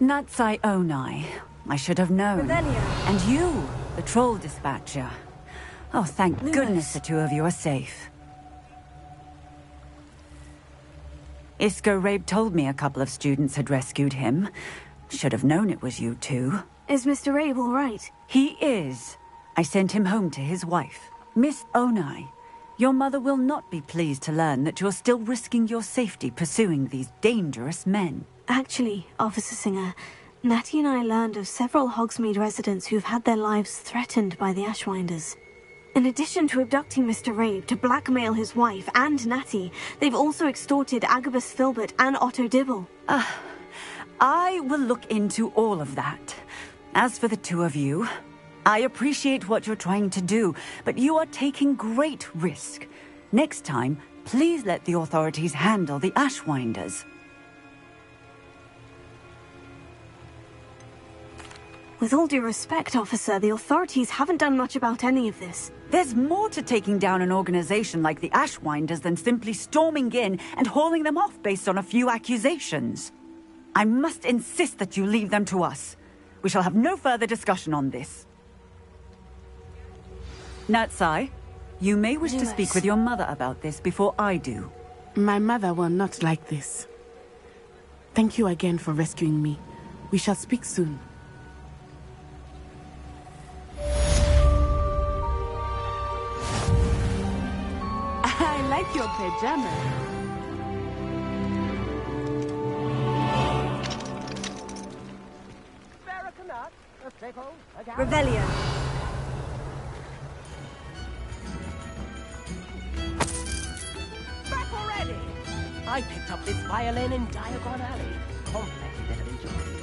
Natsai Onai. I should have known. Revelio. And you, the troll dispatcher. Oh, thank goodness the two of you are safe. Isco Rabe told me a couple of students had rescued him. Should have known it was you two. Is Mr. Rabe all right? He is. I sent him home to his wife. Miss Onai, your mother will not be pleased to learn that you're still risking your safety pursuing these dangerous men. Actually, Officer Singer, Natty and I learned of several Hogsmeade residents who've had their lives threatened by the Ashwinders. In addition to abducting Mr. Rabe to blackmail his wife and Natty, they've also extorted Agabus Filbert and Otto Dibble. I will look into all of that. As for the two of you, I appreciate what you're trying to do, but you are taking great risk. Next time, please let the authorities handle the Ashwinders. With all due respect, officer, the authorities haven't done much about any of this. There's more to taking down an organization like the Ashwinders than simply storming in and hauling them off based on a few accusations. I must insist that you leave them to us. We shall have no further discussion on this. Natsai, you may wish to speak with your mother about this before I do. My mother will not like this. Thank you again for rescuing me. We shall speak soon. I like your pajamas. Revelio. Back already! I picked up this violin in Diagon Alley. Complex bit of enjoyment.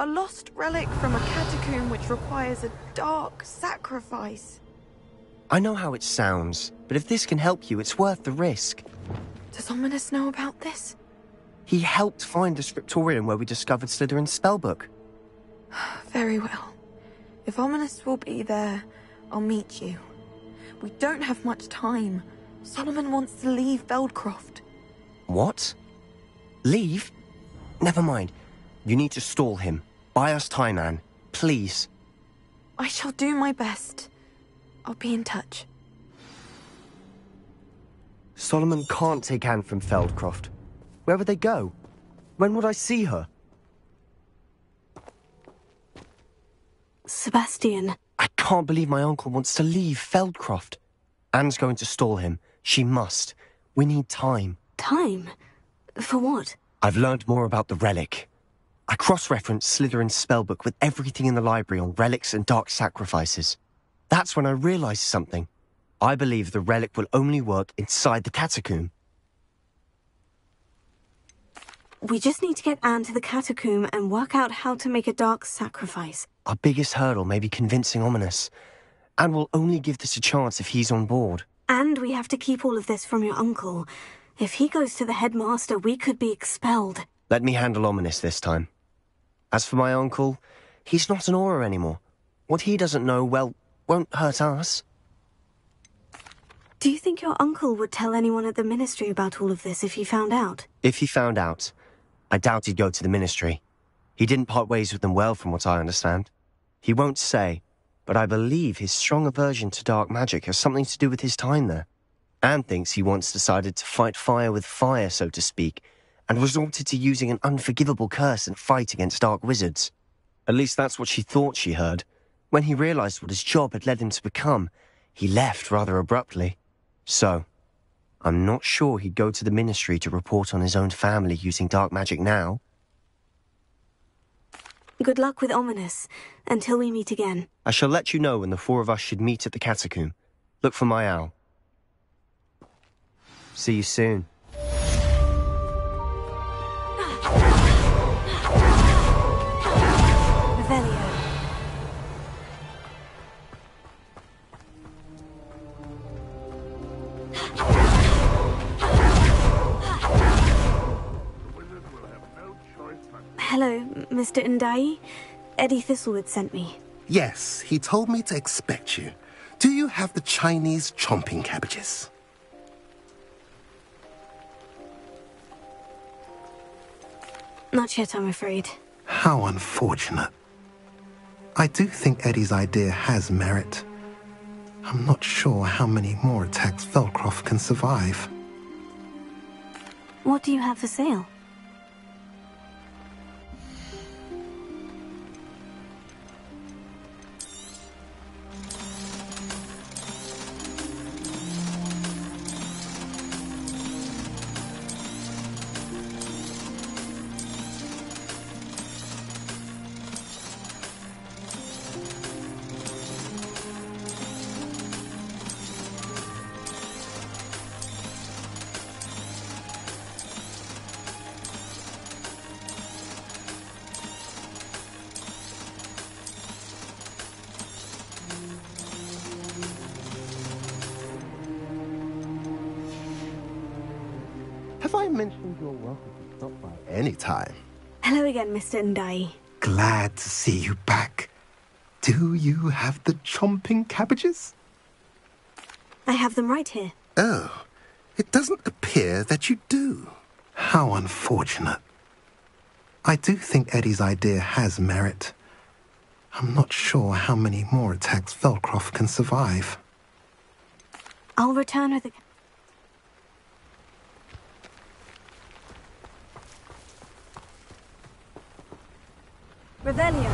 A lost relic from a catacomb which requires a dark sacrifice. I know how it sounds, but if this can help you, it's worth the risk. Does Ominous know about this? He helped find the scriptorium where we discovered Slytherin's spellbook. Very well. If Ominous will be there, I'll meet you. We don't have much time. Solomon wants to leave Feldcroft. What? Leave? Never mind. You need to stall him. Buy us time, Anne. Please. I shall do my best. I'll be in touch. Solomon can't take Anne from Feldcroft. Where would they go? When would I see her? Sebastian. I can't believe my uncle wants to leave Feldcroft. Anne's going to stall him. She must. We need time. Time? For what? I've learned more about the relic. I cross-referenced Slytherin's spellbook with everything in the library on relics and dark sacrifices. That's when I realized something. I believe the relic will only work inside the catacomb. We just need to get Anne to the catacomb and work out how to make a dark sacrifice. Our biggest hurdle may be convincing Ominous. Anne will only give this a chance if he's on board. And we have to keep all of this from your uncle. If he goes to the headmaster, we could be expelled. Let me handle Ominous this time. As for my uncle, he's not an Auror anymore. What he doesn't know, well, won't hurt us. Do you think your uncle would tell anyone at the Ministry about all of this if he found out? If he found out, I doubt he'd go to the Ministry. He didn't part ways with them well, from what I understand. He won't say, but I believe his strong aversion to dark magic has something to do with his time there. Anne thinks he once decided to fight fire with fire, so to speak, and resorted to using an unforgivable curse in fight against dark wizards. At least that's what she thought she heard. When he realized what his job had led him to become, he left rather abruptly. So, I'm not sure he'd go to the Ministry to report on his own family using dark magic now. Good luck with Ominous, until we meet again. I shall let you know when the four of us should meet at the catacomb. Look for my owl. See you soon. Revelio. Hello, Mr. Ndai. Eddie Thistlewood sent me. Yes, he told me to expect you. Do you have the Chinese chomping cabbages? Not yet, I'm afraid. How unfortunate. I do think Eddie's idea has merit. I'm not sure how many more attacks Feldcroft can survive. What do you have for sale? Have I mentioned you're welcome to stop by anytime? Hello again, Mr. Ndai. Glad to see you back. Do you have the chomping cabbages? I have them right here. Oh, it doesn't appear that you do. How unfortunate. I do think Eddie's idea has merit. I'm not sure how many more attacks Feldcroft can survive. I'll return with the... Revelio.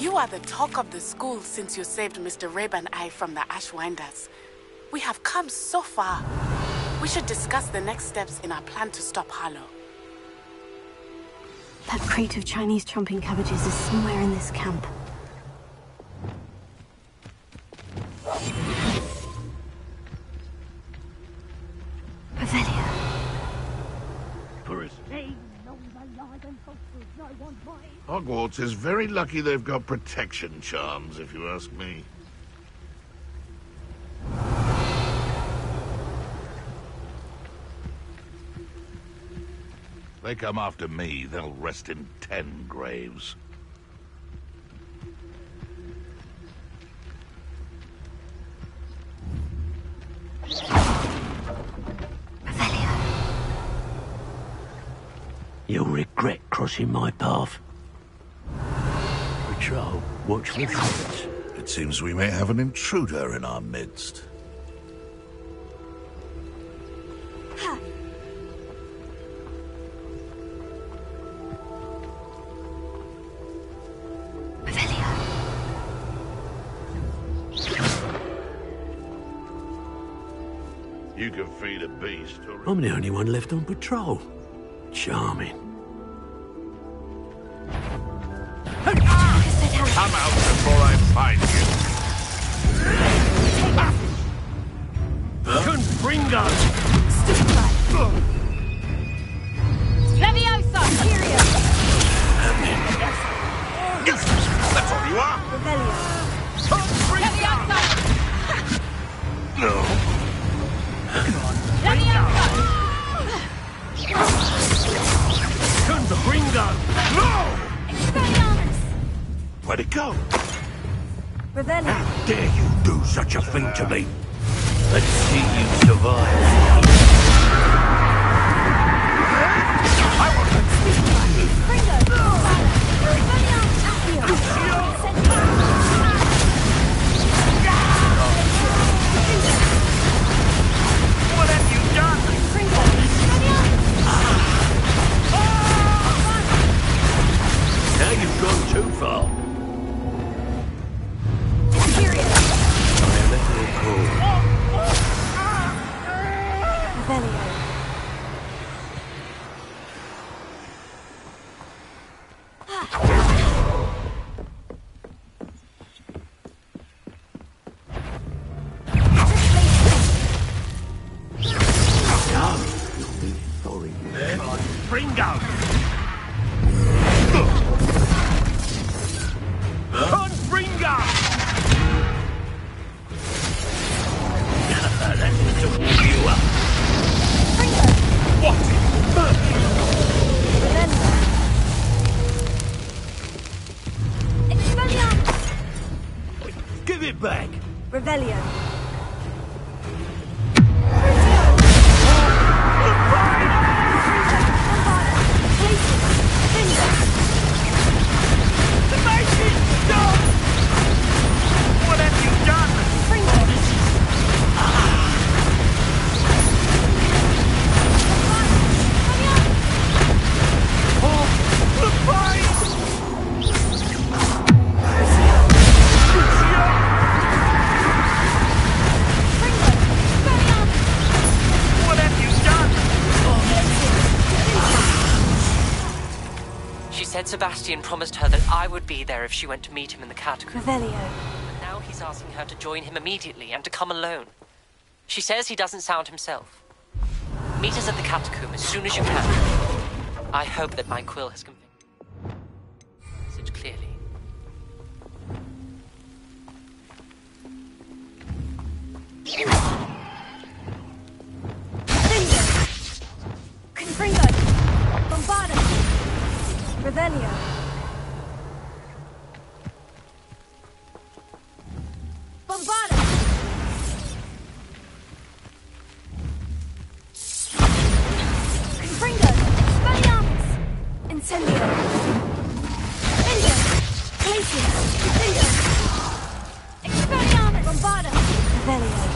You are the talk of the school since you saved Mr. Rabe and I from the Ashwinders. We have come so far. We should discuss the next steps in our plan to stop Harlow. That crate of Chinese chomping cabbages is somewhere in this camp. Revelio. For us. Hogwarts is very lucky they've got protection charms, if you ask me. They come after me, they'll rest in 10 graves. You'll regret crossing my path. Patrol, watch for threats. It seems we may have an intruder in our midst. You can feed a beast or... I'm the only one left on patrol. Charming. Come out before I find you. Confringo! Leviosa! Furious! That's all you are! Leviosa! No. Confringo! No! Expelliarmus! Where'd it go? Revelio. How dare you do such a thing to me? Let's see you survive. What have you done? Now you've gone too far. Give it back! Revelio. What have you done? Sebastian promised her that I would be there if she went to meet him in the catacomb. Revelio. But now he's asking her to join him immediately and to come alone. She says he doesn't sound himself. Meet us at the catacomb as soon as you can. I hope that my quill has conveyed the message clearly. Confringo! Bombarda! Revelio. Bombarda! Confringo! Expelliarmus! Incendio! Incendio! Glacius! Incendio! Expelliarmus! Bombarda! Revelio.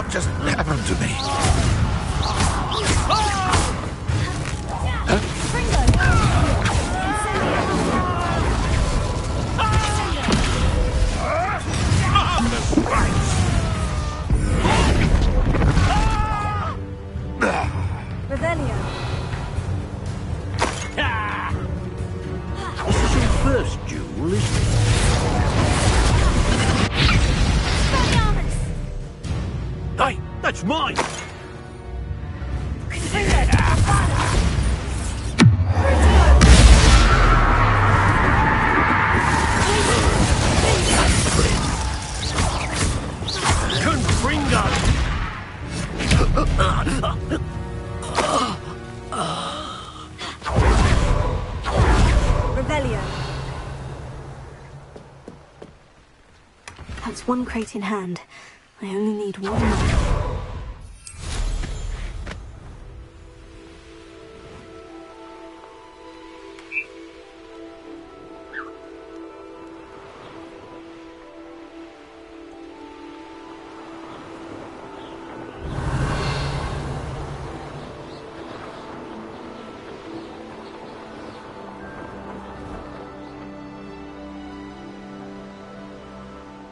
just happened to me? Revelio. This is your first duel, isn't it? Hey, that's mine! Revelio. That's one crate in hand. I only need one more.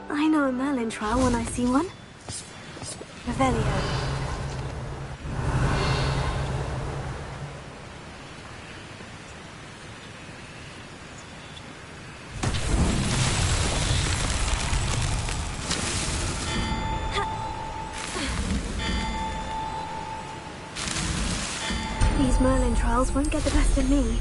I know a Merlin trial when I see one. Revelio. These Merlin trials won't get the best of me.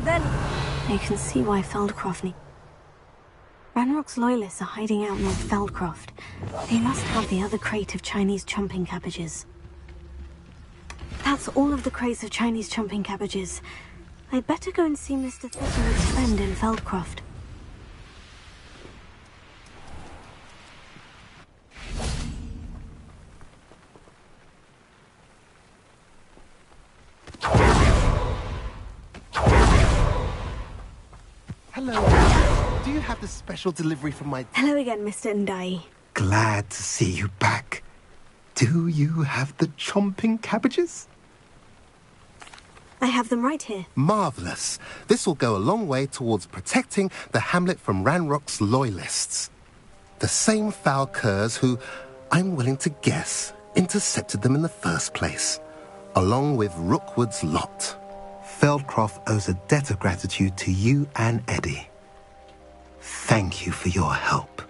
I can see why Feldcroft need... Ranrock's loyalists are hiding out near Feldcroft. They must have the other crate of Chinese chomping cabbages. That's all of the crates of Chinese chomping cabbages. I'd better go and see Mr. Thistlewood's friend in Feldcroft. Hello. Do you have the special delivery from my... Hello again, Mr. Ndai. Glad to see you back. Do you have the chomping cabbages? I have them right here. Marvellous. This will go a long way towards protecting the hamlet from Ranrock's loyalists. The same foul curs who... I'm willing to guess, intercepted them in the first place, along with Rookwood's lot. Feldcroft owes a debt of gratitude to you and Eddie. Thank you for your help.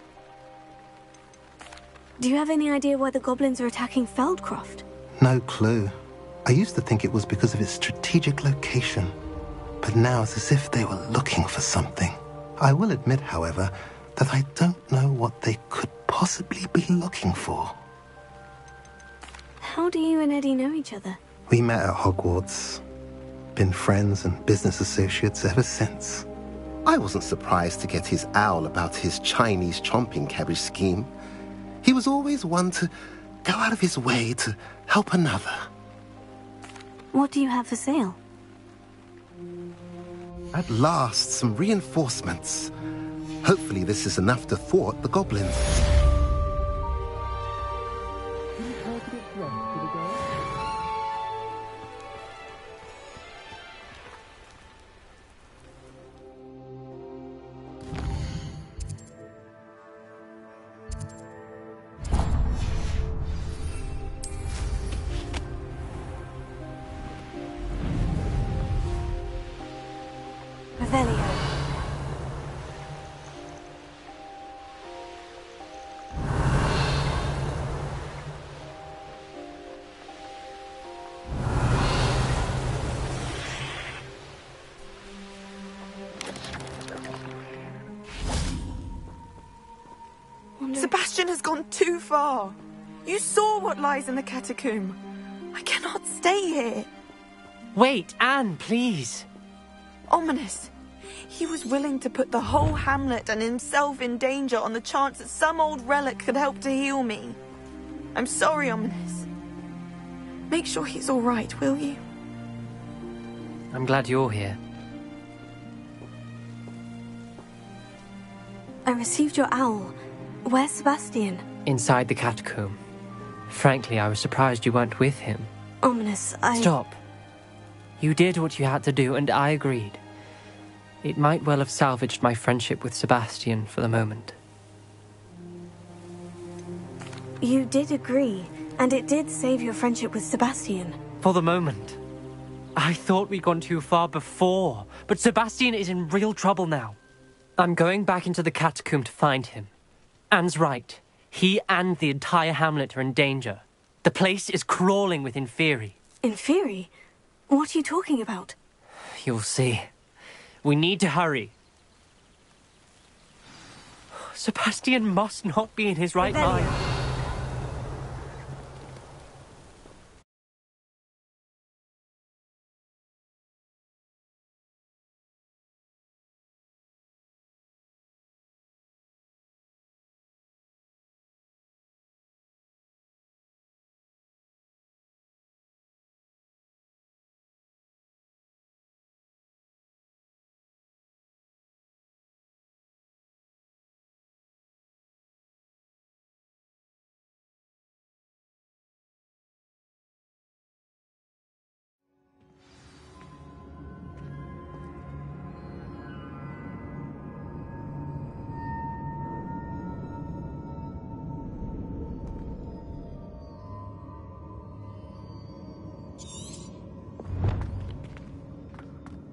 Do you have any idea why the goblins are attacking Feldcroft? No clue. I used to think it was because of its strategic location, but now it's as if they were looking for something. I will admit, however, that I don't know what they could possibly be looking for. How do you and Eddie know each other? We met at Hogwarts. Been friends and business associates ever since. I wasn't surprised to get his owl about his Chinese chomping cabbage scheme. He was always one to go out of his way to help another. What do you have for sale? At last, some reinforcements. Hopefully this is enough to thwart the goblins. Sebastian has gone too far. You saw what lies in the catacomb. I cannot stay here. Wait, Anne, please. Ominous. He was willing to put the whole hamlet and himself in danger on the chance that some old relic could help to heal me. I'm sorry, Ominous. Make sure he's all right, will you? I'm glad you're here. I received your owl. Where's Sebastian? Inside the catacomb. Frankly, I was surprised you weren't with him. Ominous, Stop. You did what you had to do, and I agreed. It might well have salvaged my friendship with Sebastian for the moment. You did agree, and it did save your friendship with Sebastian. For the moment. I thought we'd gone too far before, but Sebastian is in real trouble now. I'm going back into the catacomb to find him. Anne's right. He and the entire hamlet are in danger. The place is crawling with Inferi. Inferi? What are you talking about? You'll see. We need to hurry. Sebastian must not be in his right mind.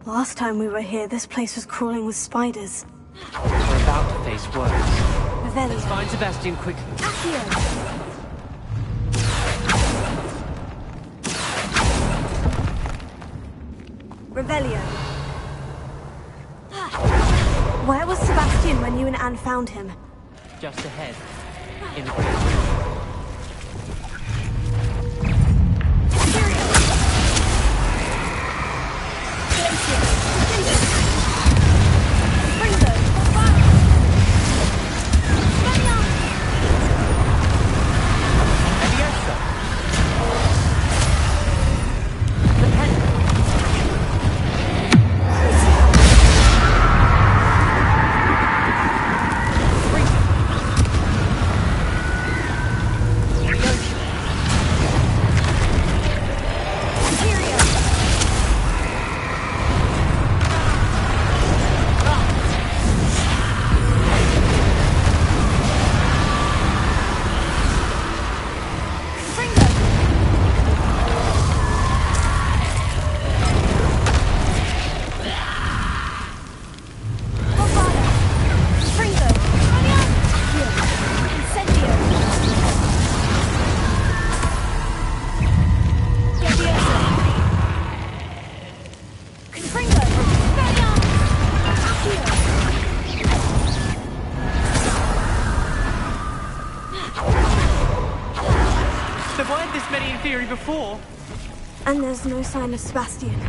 Last time we were here, this place was crawling with spiders. We're about to face worse. Revelio. Let's find Sebastian quickly. Accio! Revelio. Where was Sebastian when you and Anne found him? Just ahead. In the great room. There weren't this many Inferi before. And there's no sign of Sebastian.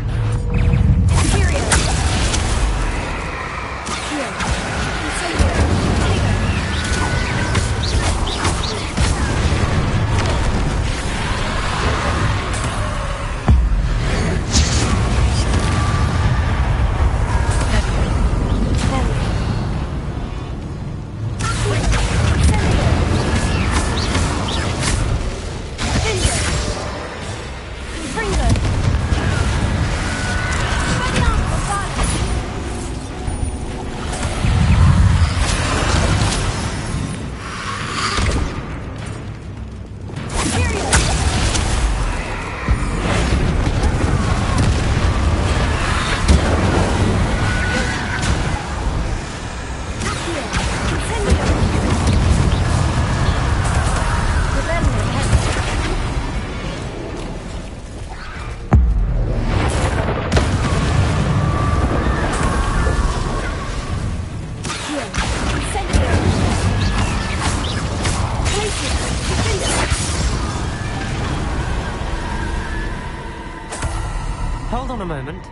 Hold on a moment.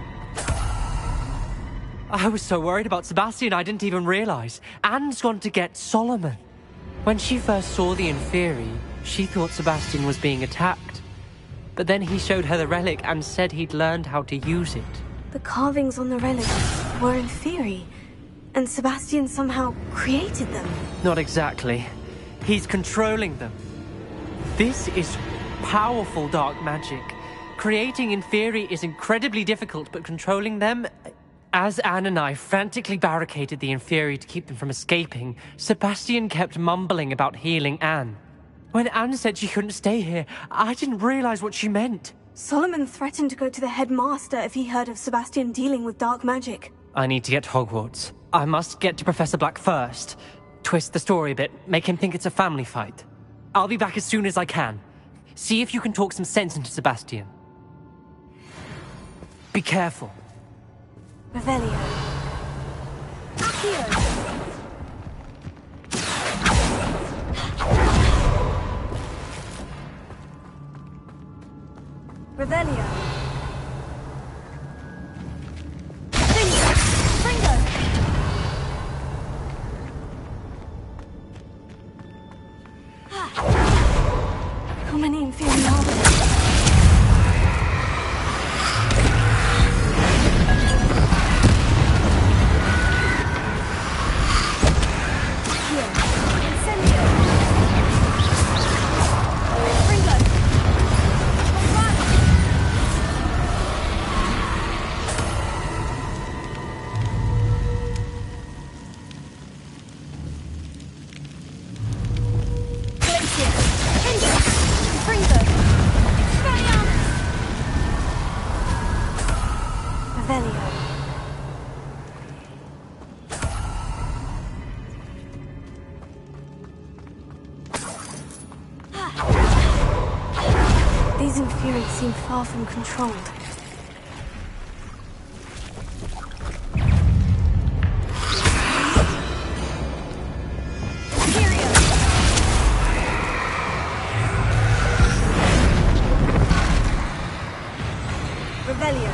I was so worried about Sebastian I didn't even realize. Anne's gone to get Solomon. When she first saw the Inferi, she thought Sebastian was being attacked. But then he showed her the relic and said he'd learned how to use it. The carvings on the relic were Inferi, and Sebastian somehow created them. Not exactly. He's controlling them. This is powerful dark magic. Creating Inferi is incredibly difficult, but controlling them... As Anne and I frantically barricaded the Inferi to keep them from escaping, Sebastian kept mumbling about healing Anne. When Anne said she couldn't stay here, I didn't realize what she meant. Solomon threatened to go to the headmaster if he heard of Sebastian dealing with dark magic. I need to get to Hogwarts. I must get to Professor Black first. Twist the story a bit, make him think it's a family fight. I'll be back as soon as I can. See if you can talk some sense into Sebastian. Be careful. Revelio. Accio. Revelio. Fringo. How many Inferi are there? These Inferi seem far from controlled. Revelio.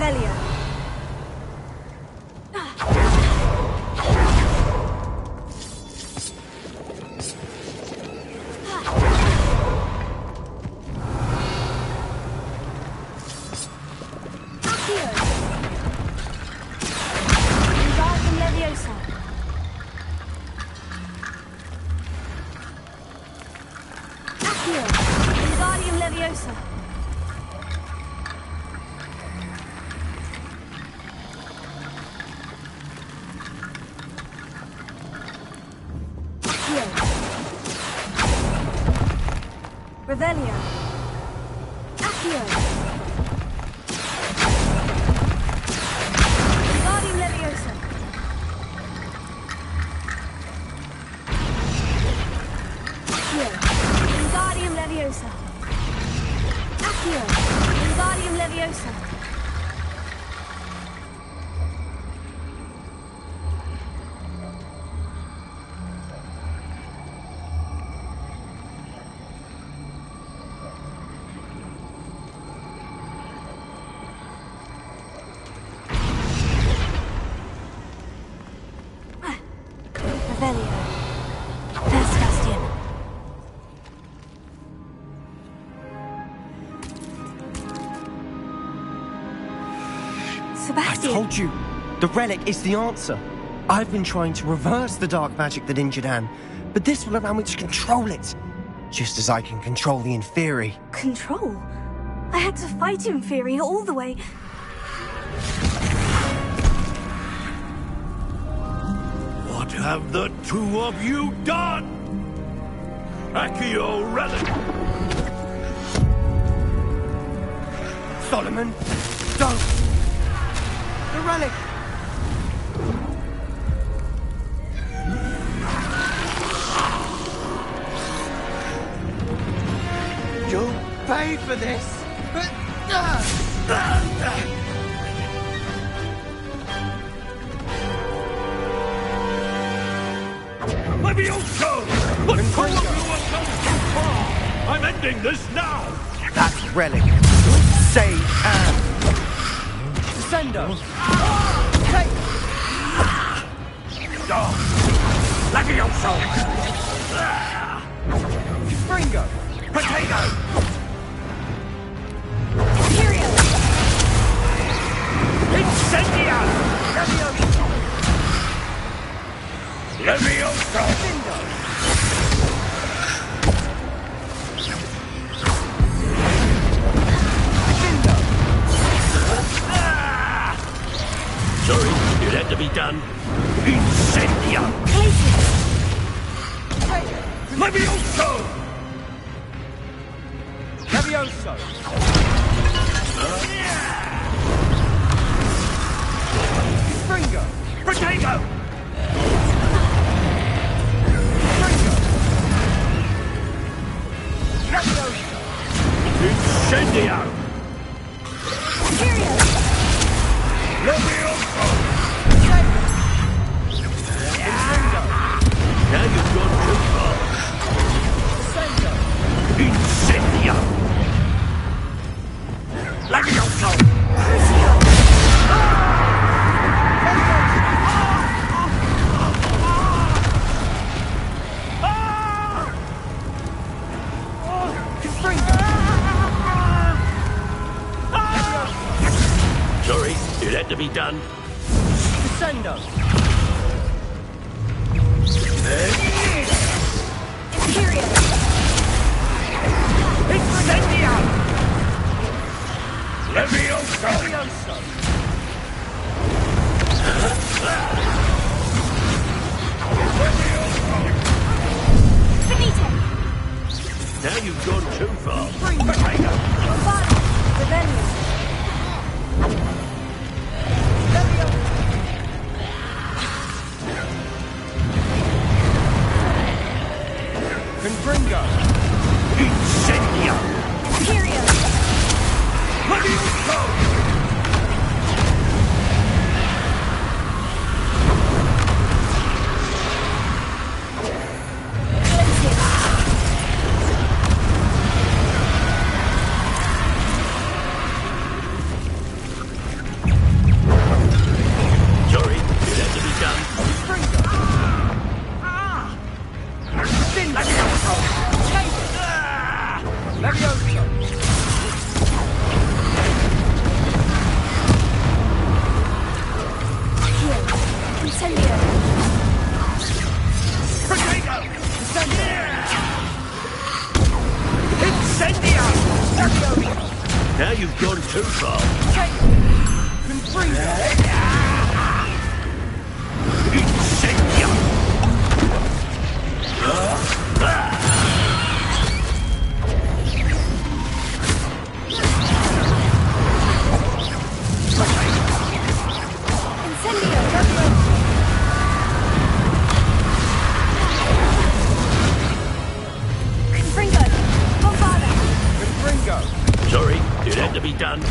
Revelio. Wingardium Leviosa. Revelio. Accio. Wingardium Leviosa. Accio. Wingardium Leviosa. Accio. Wingardium Leviosa. Revelio. There's Sebastian. Sebastian! I told you, the relic is the answer. I've been trying to reverse the dark magic that injured Anne, but this will allow me to control it. Just as I can control the Inferi. Control? I had to fight Inferi all the way. What have the two of you done? Accio Relic! Solomon, don't! The relic! You'll pay for this! Levioso! The two of you have come too far! I'm ending this now! That relic save Anne! Descendo! Take! Levioso! Fringo! Potato! Imperial! Incendio! Levioso! Sorry, it had to be done. Incendio! Levioso! Levioso! Fringo! Potato! Incendio! Levioso! Now you've gone too far. Incendio! Levioso! Sorry, it had to be done. Descendo! Imperial! Incendio! Levioso! Finito! Now you've gone too far. Potato! Revelio! Confringo! Incendio! Imperial! Levioso! Now you've gone too far. Sorry, it had to be done.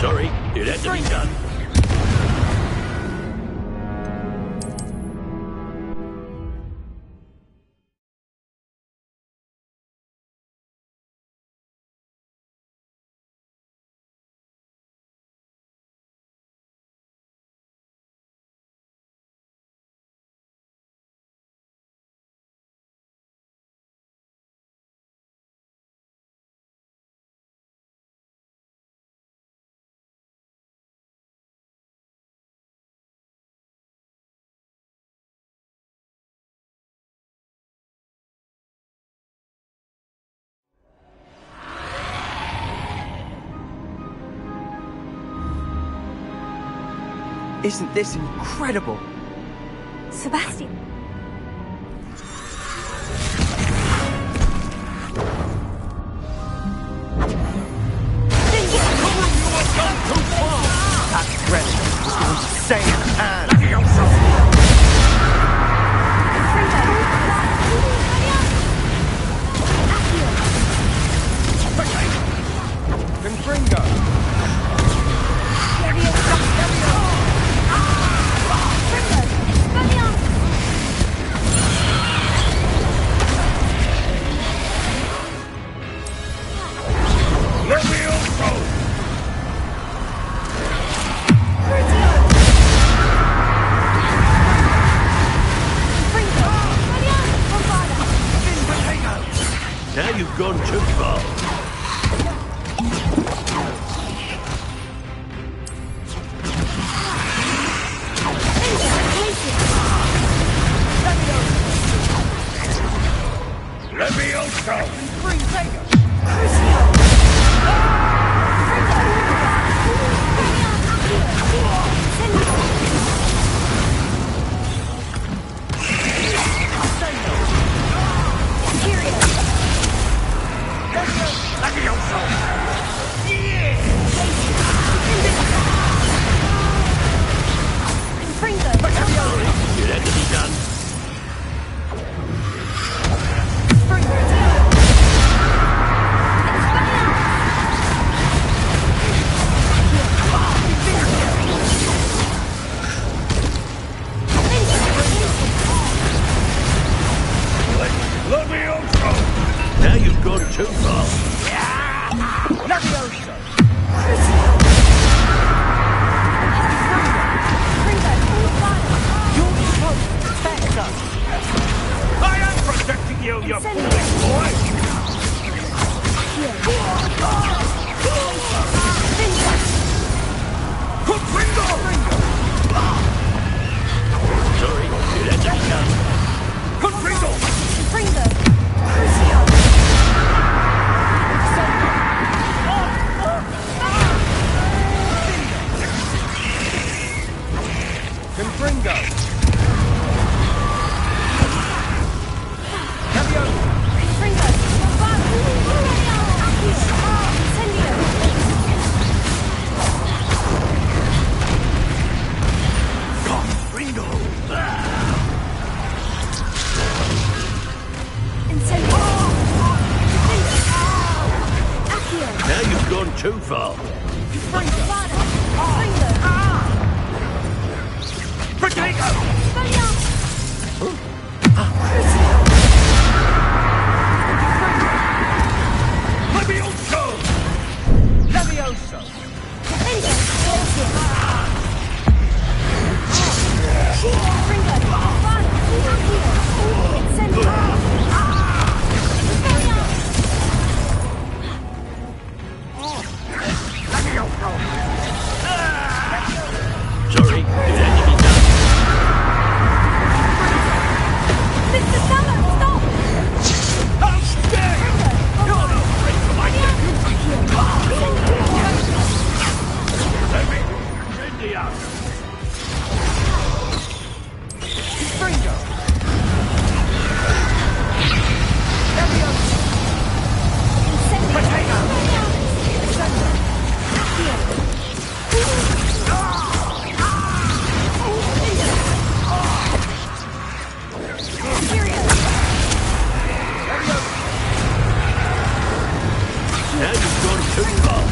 Sorry, it had to be done. Isn't this incredible? Sebastian. That relic was the insane hand. Confringo. Confringo! Now you've gone too far. Sorry, it had to be done. Mr. Feller, stop! How dare you! You're no friend for my Let me rid the house. Confringo! Now you've gone too far.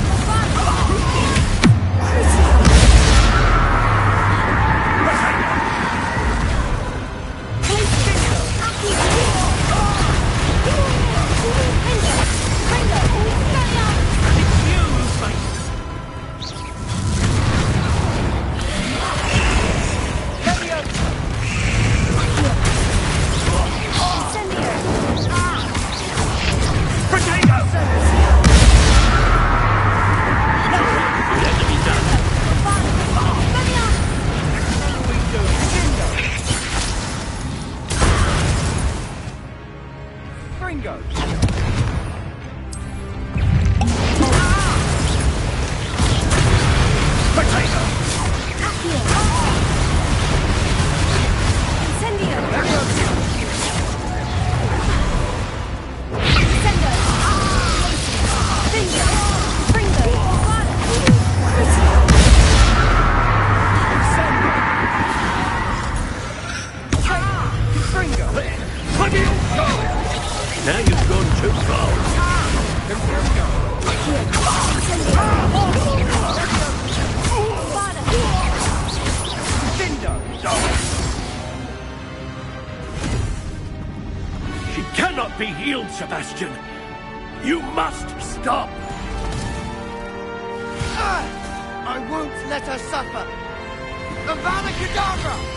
Now you've gone too far. She cannot be healed, Sebastian. You must stop. I won't let her suffer. Avada Kedavra!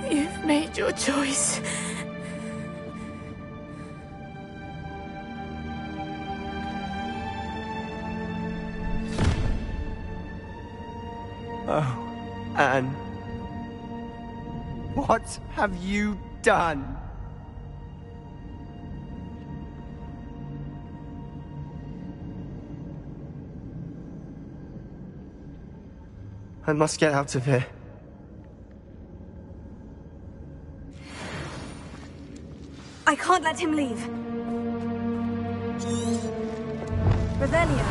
You've made your choice. Oh, Anne. What have you done? I must get out of here. I can't let him leave. Revelio.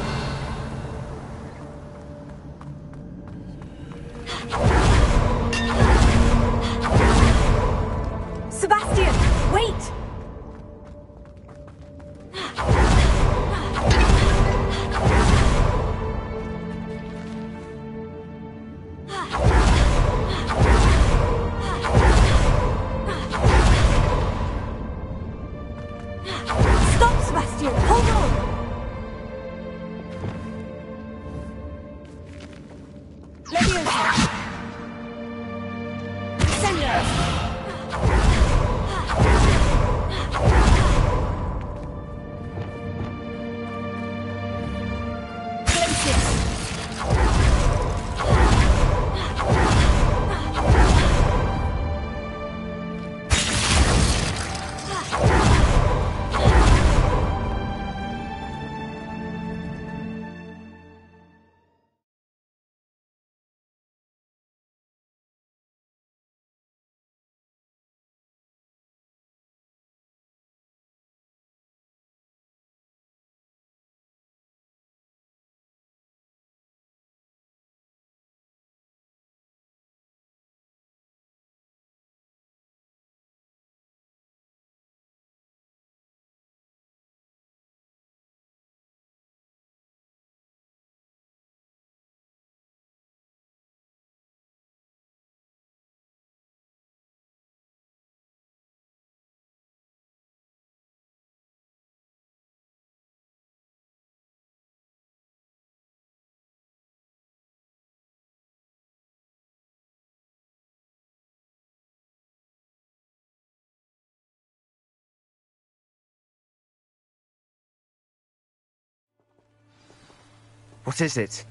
What is it?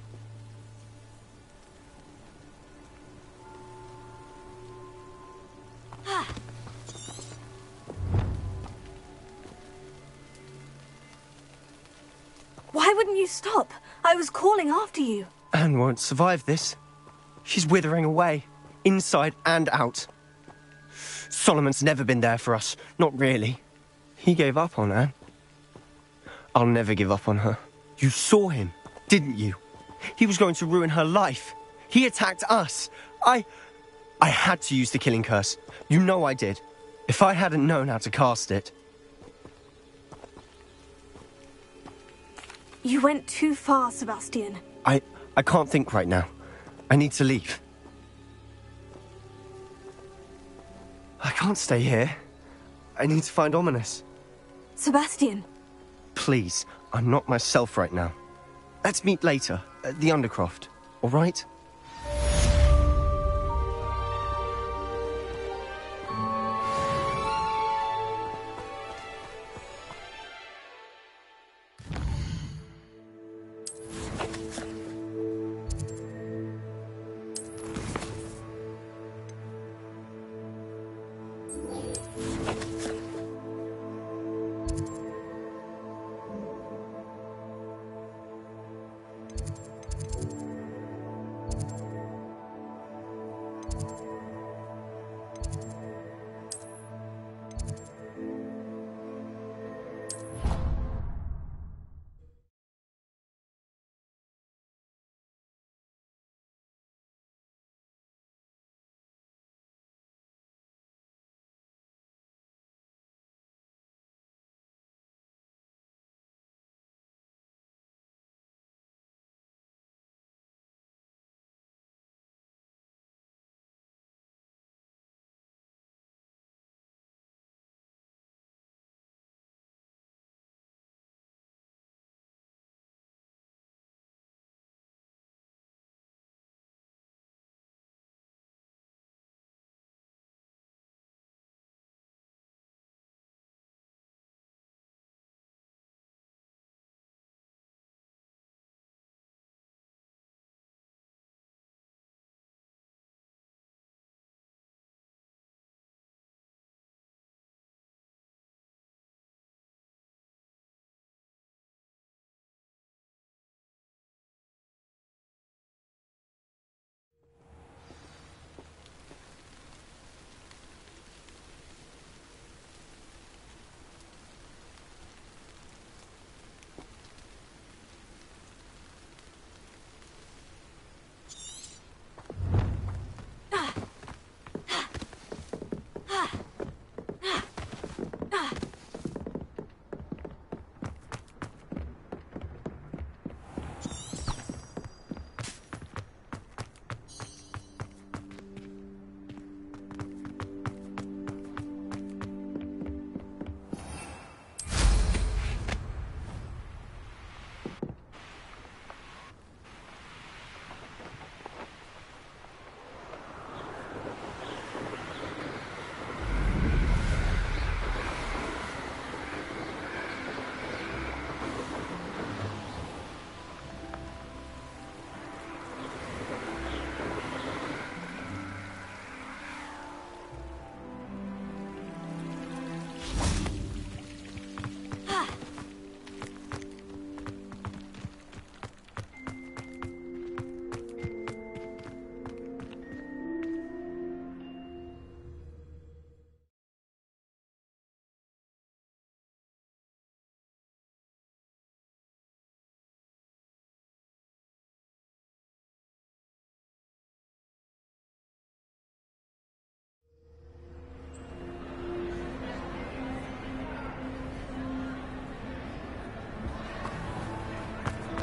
Why wouldn't you stop? I was calling after you. Anne won't survive this. She's withering away, inside and out. Solomon's never been there for us, not really. He gave up on Anne. I'll never give up on her. You saw him, didn't you? He was going to ruin her life. He attacked us. I had to use the killing curse. You know I did. If I hadn't known how to cast it... You went too far, Sebastian. I can't think right now. I need to leave. I can't stay here. I need to find Ominis. Sebastian. Please, I'm not myself right now. Let's meet later, at the Undercroft, all right?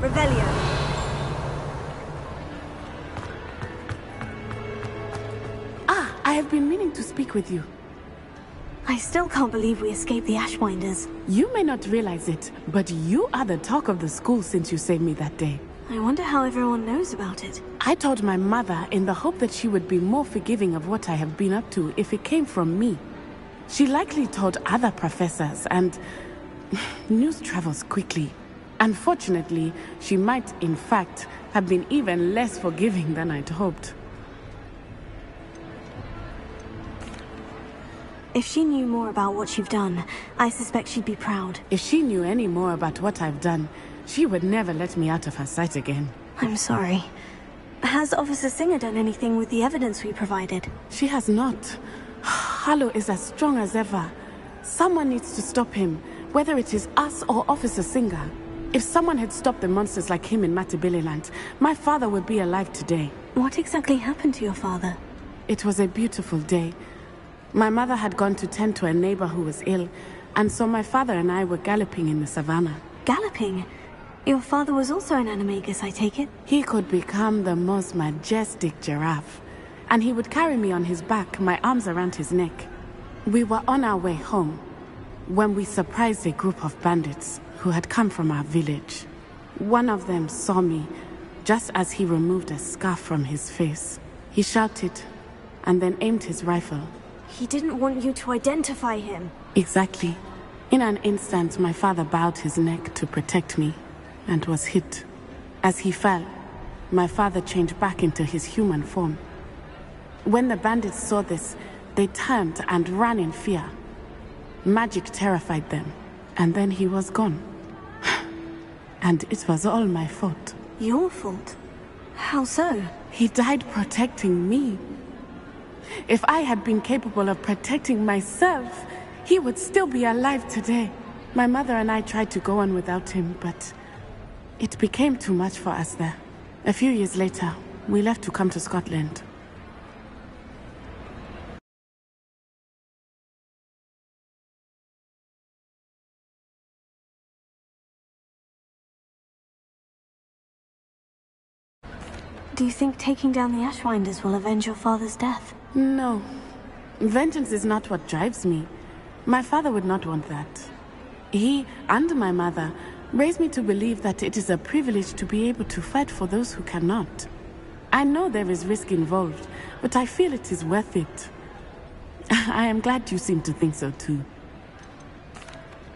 Revelio. I have been meaning to speak with you. I still can't believe we escaped the Ashwinders. You may not realize it, but you are the talk of the school since you saved me that day. I wonder how everyone knows about it. I told my mother in the hope that she would be more forgiving of what I have been up to if it came from me. She likely told other professors, and news travels quickly. Unfortunately, she might, in fact, have been even less forgiving than I'd hoped. If she knew more about what you've done, I suspect she'd be proud. If she knew any more about what I've done, she would never let me out of her sight again. I'm sorry. Has Officer Singer done anything with the evidence we provided? She has not. Harlow is as strong as ever. Someone needs to stop him, whether it is us or Officer Singer. If someone had stopped the monsters like him in Matabeleland, my father would be alive today. What exactly happened to your father? It was a beautiful day. My mother had gone to tend to a neighbor who was ill, and so my father and I were galloping in the savannah. Galloping? Your father was also an animagus, I take it? He could become the most majestic giraffe, and he would carry me on his back, my arms around his neck. We were on our way home when we surprised a group of bandits who had come from our village. One of them saw me just as he removed a scarf from his face. He shouted and then aimed his rifle. He didn't want you to identify him. Exactly. In an instant, my father bowed his neck to protect me and was hit. As he fell, my father changed back into his human form. When the bandits saw this, they turned and ran in fear. Magic terrified them, and then he was gone. And it was all my fault. Your fault? How so? He died protecting me. If I had been capable of protecting myself, he would still be alive today. My mother and I tried to go on without him, but it became too much for us there. A few years later, we left to come to Scotland. Do you think taking down the Ashwinders will avenge your father's death? No. Vengeance is not what drives me. My father would not want that. He and my mother raised me to believe that it is a privilege to be able to fight for those who cannot. I know there is risk involved, but I feel it is worth it. I am glad you seem to think so too.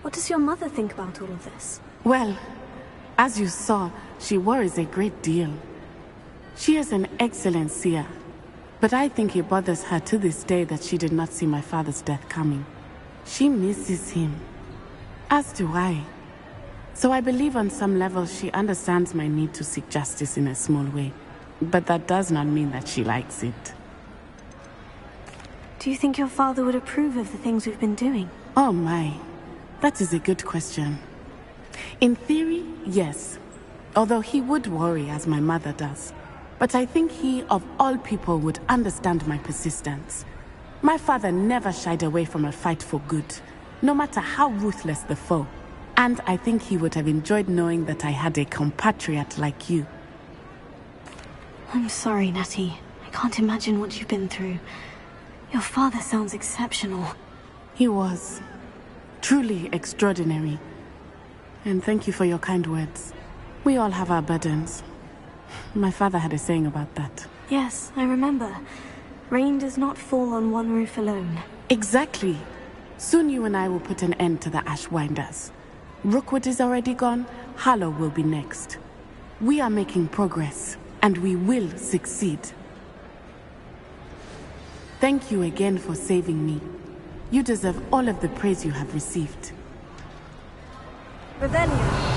What does your mother think about all of this? Well, as you saw, she worries a great deal. She is an excellent seer, but I think it bothers her to this day that she did not see my father's death coming. She misses him, as do I. So I believe on some level she understands my need to seek justice in a small way, but that does not mean that she likes it. Do you think your father would approve of the things we've been doing? Oh my, that is a good question. In theory, yes, although he would worry as my mother does. But I think he, of all people, would understand my persistence. My father never shied away from a fight for good, no matter how ruthless the foe. And I think he would have enjoyed knowing that I had a compatriot like you. I'm sorry, Natty. I can't imagine what you've been through. Your father sounds exceptional. He was. Truly extraordinary. And thank you for your kind words. We all have our burdens. My father had a saying about that. Yes, I remember. Rain does not fall on one roof alone. Exactly. Soon you and I will put an end to the Ashwinders. Rookwood is already gone. Harlow will be next. We are making progress, and we will succeed. Thank you again for saving me. You deserve all of the praise you have received. Revelio.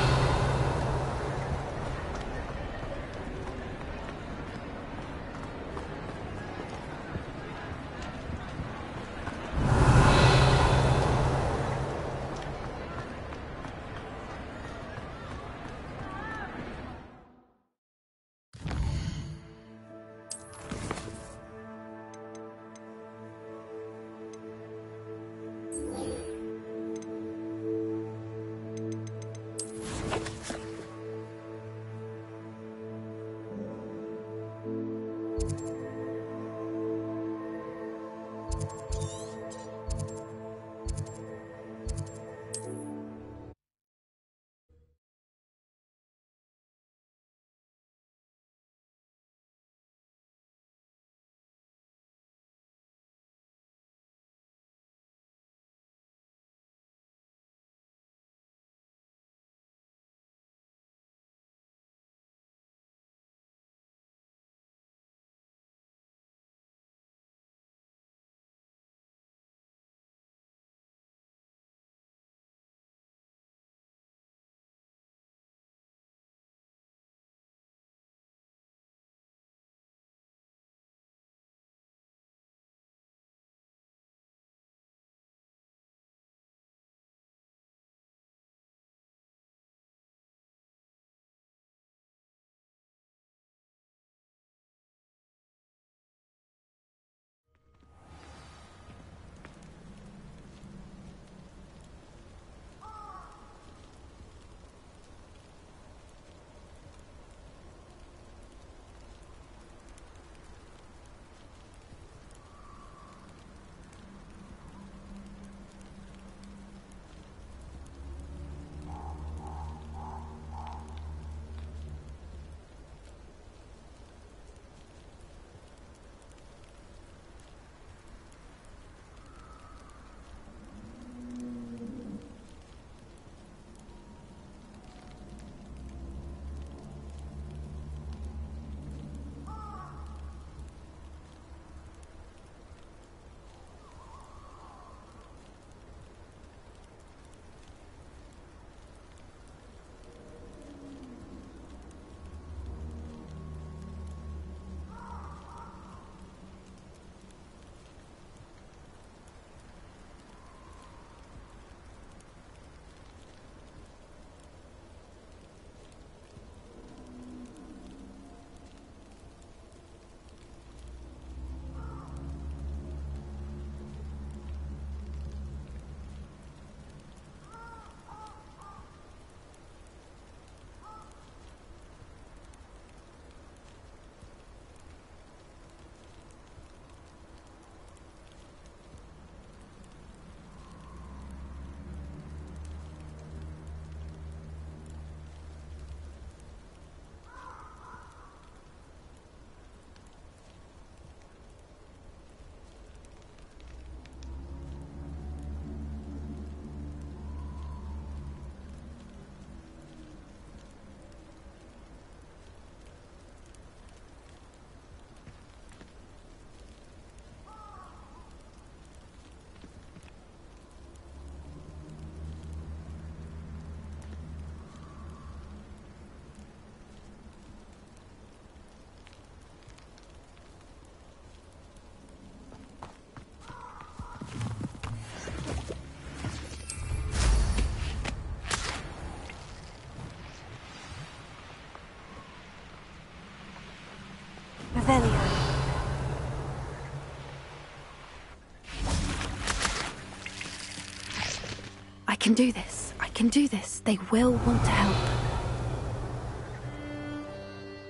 can do this. I can do this. They will want to help.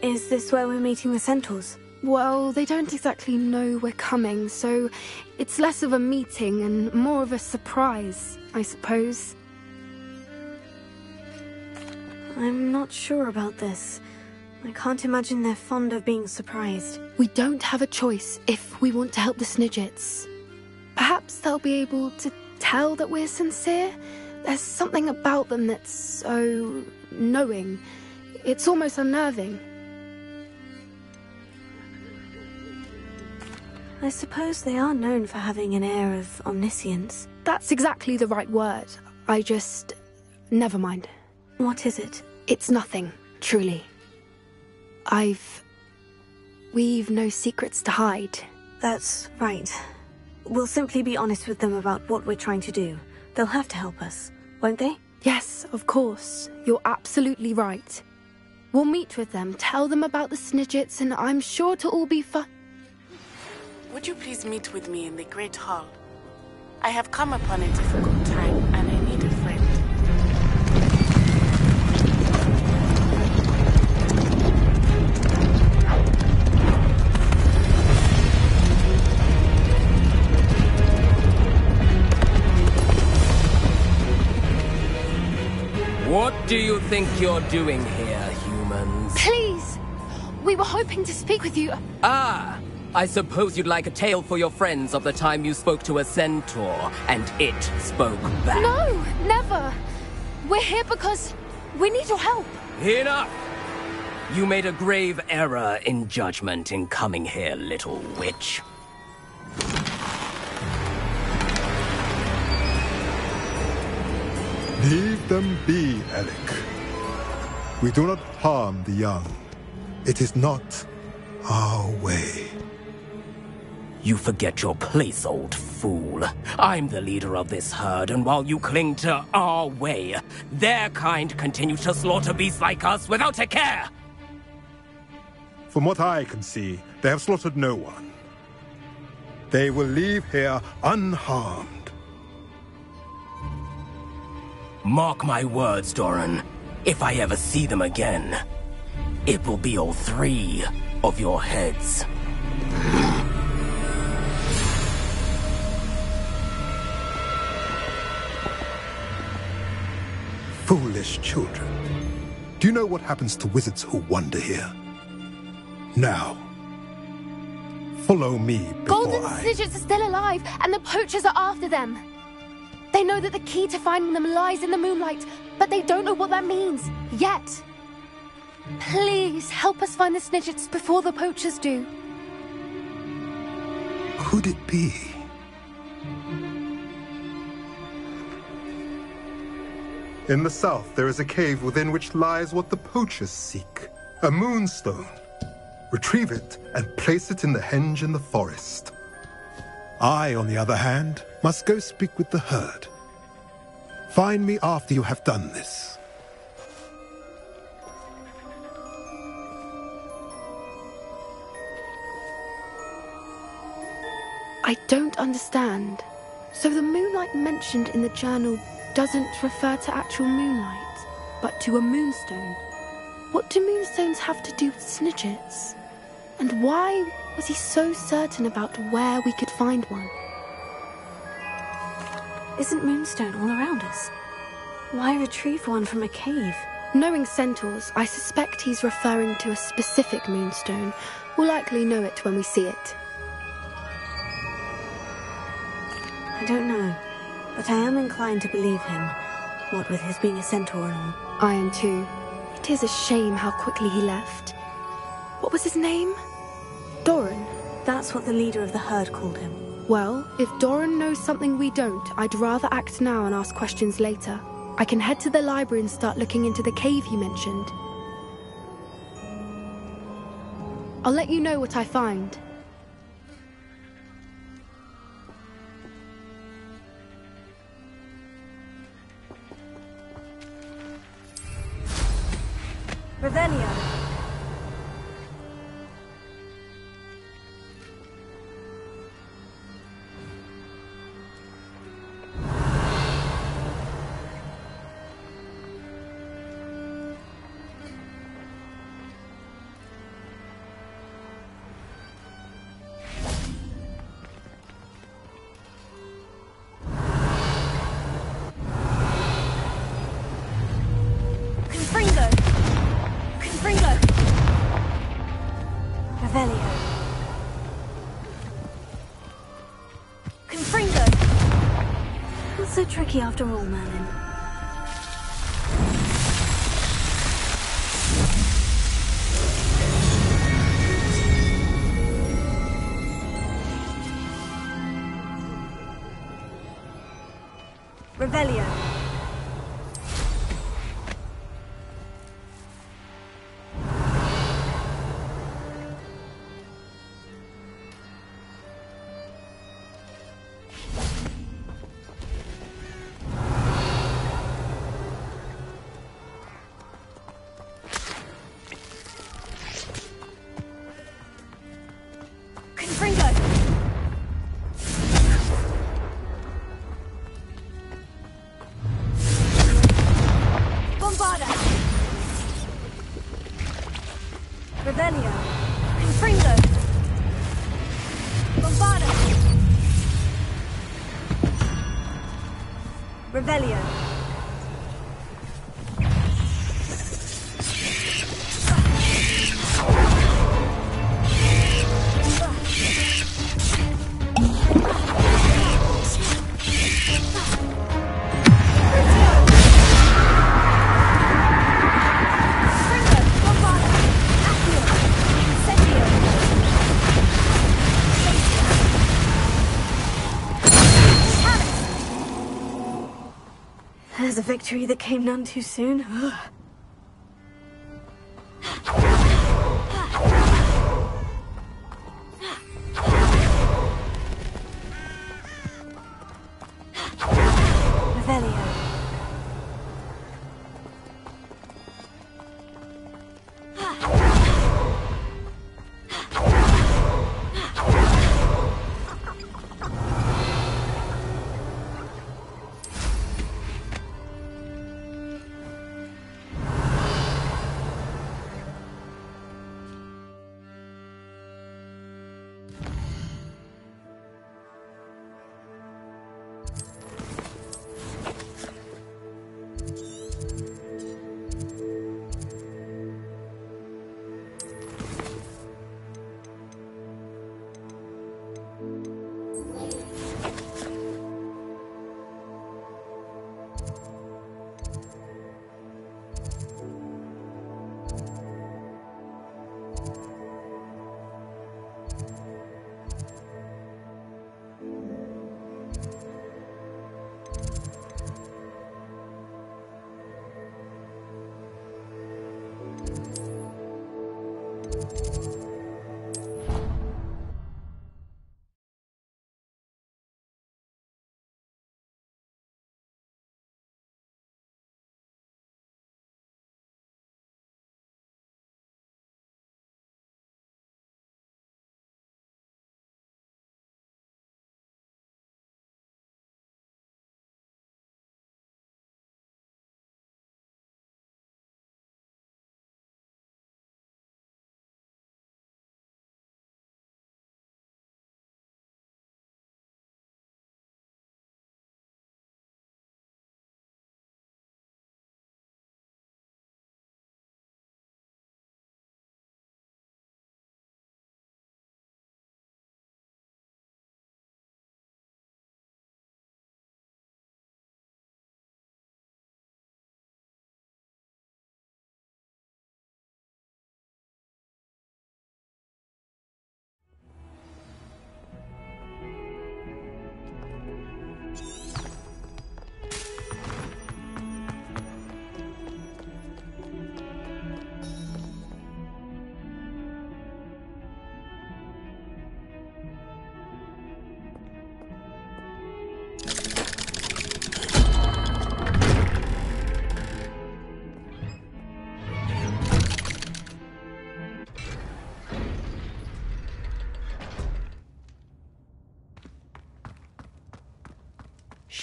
Is this where we're meeting the Centaurs? Well, they don't exactly know we're coming, so it's less of a meeting and more of a surprise, I suppose. I'm not sure about this. I can't imagine they're fond of being surprised. We don't have a choice if we want to help the Snidgets. Perhaps they'll be able to tell that we're sincere. There's something about them that's so knowing. It's almost unnerving. I suppose they are known for having an air of omniscience. That's exactly the right word. I just... never mind. What is it? It's nothing, truly. We've no secrets to hide. That's right. We'll simply be honest with them about what we're trying to do. They'll have to help us, won't they? Yes, of course. You're absolutely right. We'll meet with them, tell them about the Snidgets, and I'm sure it'll all be fun. Would you please meet with me in the Great Hall? I have come upon a difficult time, and I need a friend. What do you think you're doing here, humans? Please! We were hoping to speak with you. Ah! I suppose you'd like a tale for your friends of the time you spoke to a centaur, and it spoke back. No, never. We're here because we need your help. Enough! You made a grave error in judgment in coming here, little witch. Leave them be, Alec. We do not harm the young. It is not our way. You forget your place, old fool. I'm the leader of this herd, and while you cling to our way, their kind continue to slaughter beasts like us without a care! From what I can see, they have slaughtered no one. They will leave here unharmed. Mark my words, Doran. If I ever see them again, it will be all 3 of your heads. Foolish children. Do you know what happens to wizards who wander here? Now, follow me before Golden Snidgets are still alive, and the poachers are after them. They know that the key to finding them lies in the moonlight, but they don't know what that means, yet. Please, help us find the Snidgets before the poachers do. Could it be? In the south, there is a cave within which lies what the poachers seek. A moonstone. Retrieve it and place it in the henge in the forest. I, on the other hand, must go speak with the herd. Find me after you have done this. I don't understand. So the moonlight mentioned in the journal doesn't refer to actual moonlight, but to a moonstone. What do moonstones have to do with Snidgets? And why was he so certain about where we could find one? Isn't moonstone all around us? Why retrieve one from a cave? Knowing centaurs, I suspect he's referring to a specific moonstone. We'll likely know it when we see it. I don't know, but I am inclined to believe him, what with his being a centaur and all. I am too. It is a shame how quickly he left. What was his name? Doran. That's what the leader of the herd called him. Well, if Doran knows something we don't, I'd rather act now and ask questions later. I can head to the library and start looking into the cave you mentioned. I'll let you know what I find. Revelio. so tricky after all, Merlin? Revelio. Revelio. There's a victory that came none too soon. Revelio.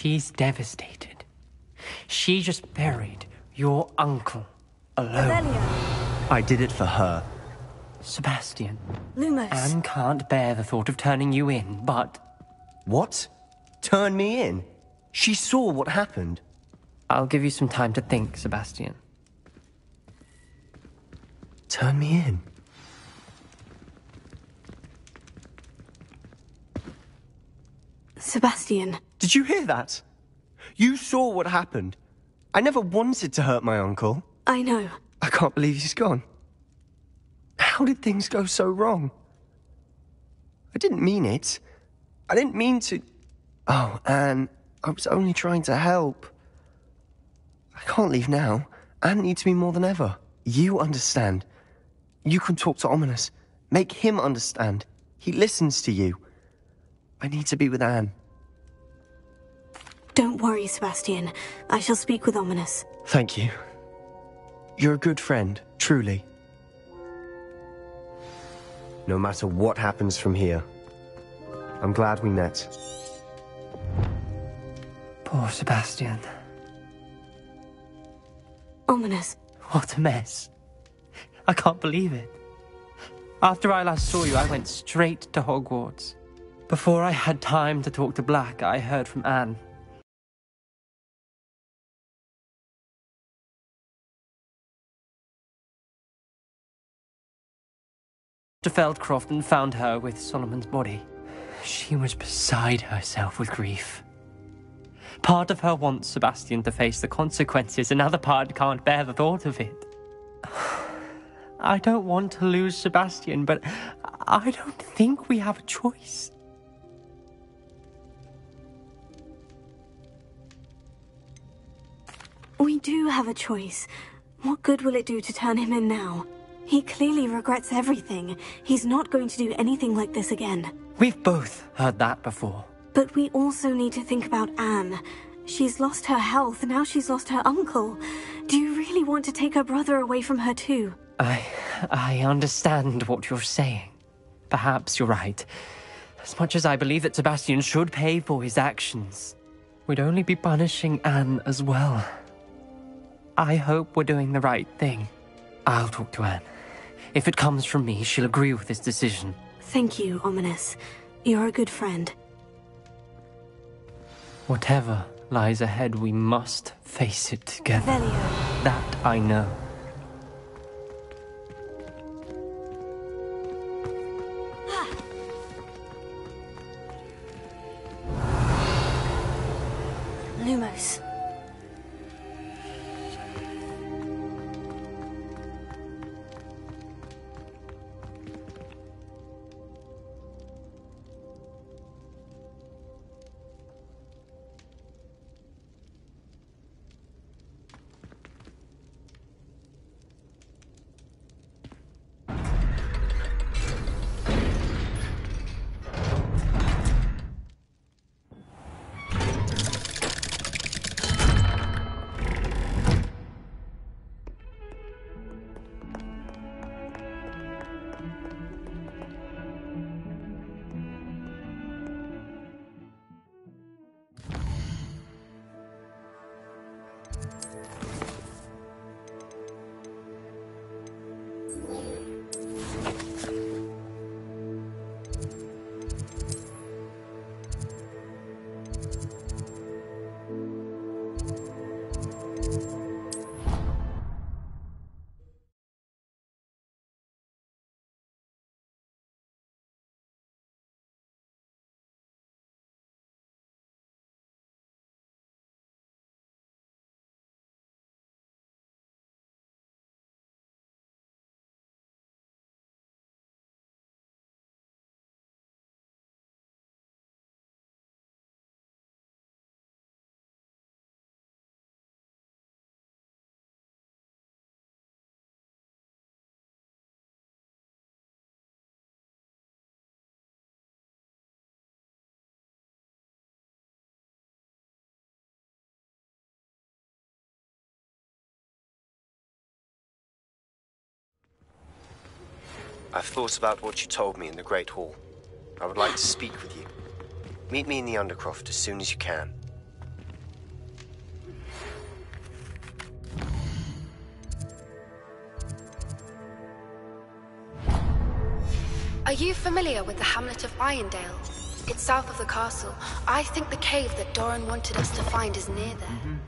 She's devastated. She just buried your uncle alone. Revelio. I did it for her. Sebastian. Lumos. Anne can't bear the thought of turning you in, but... What? Turn me in? She saw what happened. I'll give you some time to think, Sebastian. Turn me in? Sebastian. Did you hear that? You saw what happened. I never wanted to hurt my uncle. I know. I can't believe he's gone. How did things go so wrong? I didn't mean it. I didn't mean to... Oh, Anne, I was only trying to help. I can't leave now. Anne needs me more than ever. You understand. You can talk to Ominis. Make him understand. He listens to you. I need to be with Anne. Don't worry, Sebastian. I shall speak with Ominis. Thank you. You're a good friend, truly. No matter what happens from here, I'm glad we met. Poor Sebastian. Ominis. What a mess. I can't believe it. After I last saw you, I went straight to Hogwarts. Before I had time to talk to Black, I heard from Anne. To Feldcroft and found her with Solomon's body. She was beside herself with grief. Part of her wants Sebastian to face the consequences, another part can't bear the thought of it. I don't want to lose Sebastian, but I don't think we have a choice. We do have a choice. What good will it do to turn him in now? He clearly regrets everything. He's not going to do anything like this again. We've both heard that before. But we also need to think about Anne. She's lost her health, now she's lost her uncle. Do you really want to take her brother away from her too? I understand what you're saying. Perhaps you're right. As much as I believe that Sebastian should pay for his actions, we'd only be punishing Anne as well. I hope we're doing the right thing. I'll talk to Anne. If it comes from me, she'll agree with this decision. Thank you, Ominis. You're a good friend. Whatever lies ahead, we must face it together. Velio. That I know. Lumos. I've thought about what you told me in the Great Hall. I would like to speak with you. Meet me in the Undercroft as soon as you can. Are you familiar with the hamlet of Irondale? It's south of the castle. I think the cave that Doran wanted us to find is near there.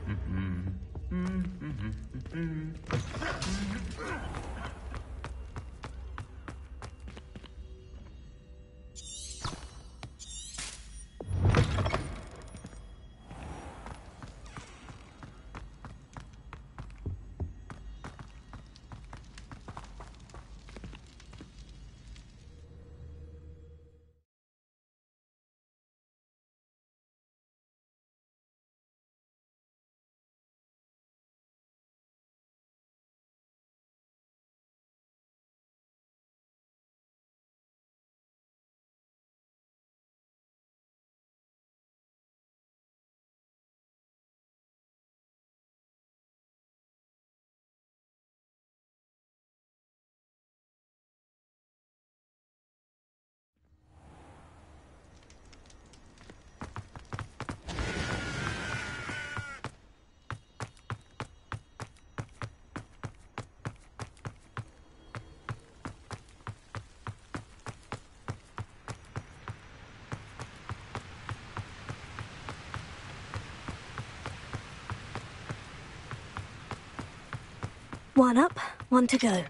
One up, one to go.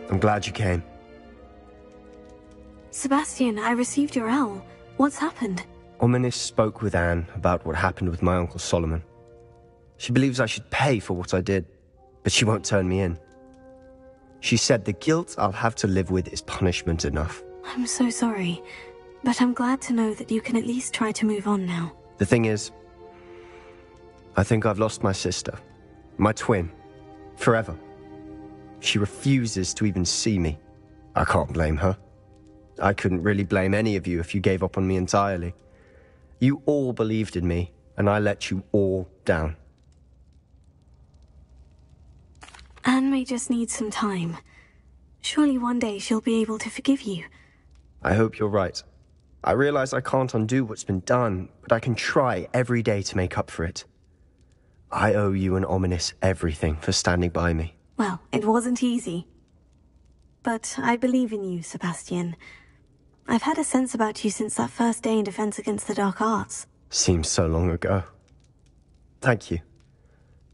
I'm glad you came. Sebastian, I received your owl. What's happened? Ominis spoke with Anne about what happened with my Uncle Solomon. She believes I should pay for what I did, but she won't turn me in. She said the guilt I'll have to live with is punishment enough. I'm so sorry, but I'm glad to know that you can at least try to move on now. The thing is, I think I've lost my sister, my twin, forever. She refuses to even see me. I can't blame her. I couldn't really blame any of you if you gave up on me entirely. You all believed in me, and I let you all down. Anne may just need some time. Surely one day she'll be able to forgive you. I hope you're right. I realize I can't undo what's been done, but I can try every day to make up for it. I owe you and Ominis everything for standing by me. Well, it wasn't easy. But I believe in you, Sebastian. I've had a sense about you since that first day in Defense Against the Dark Arts. Seems so long ago. Thank you.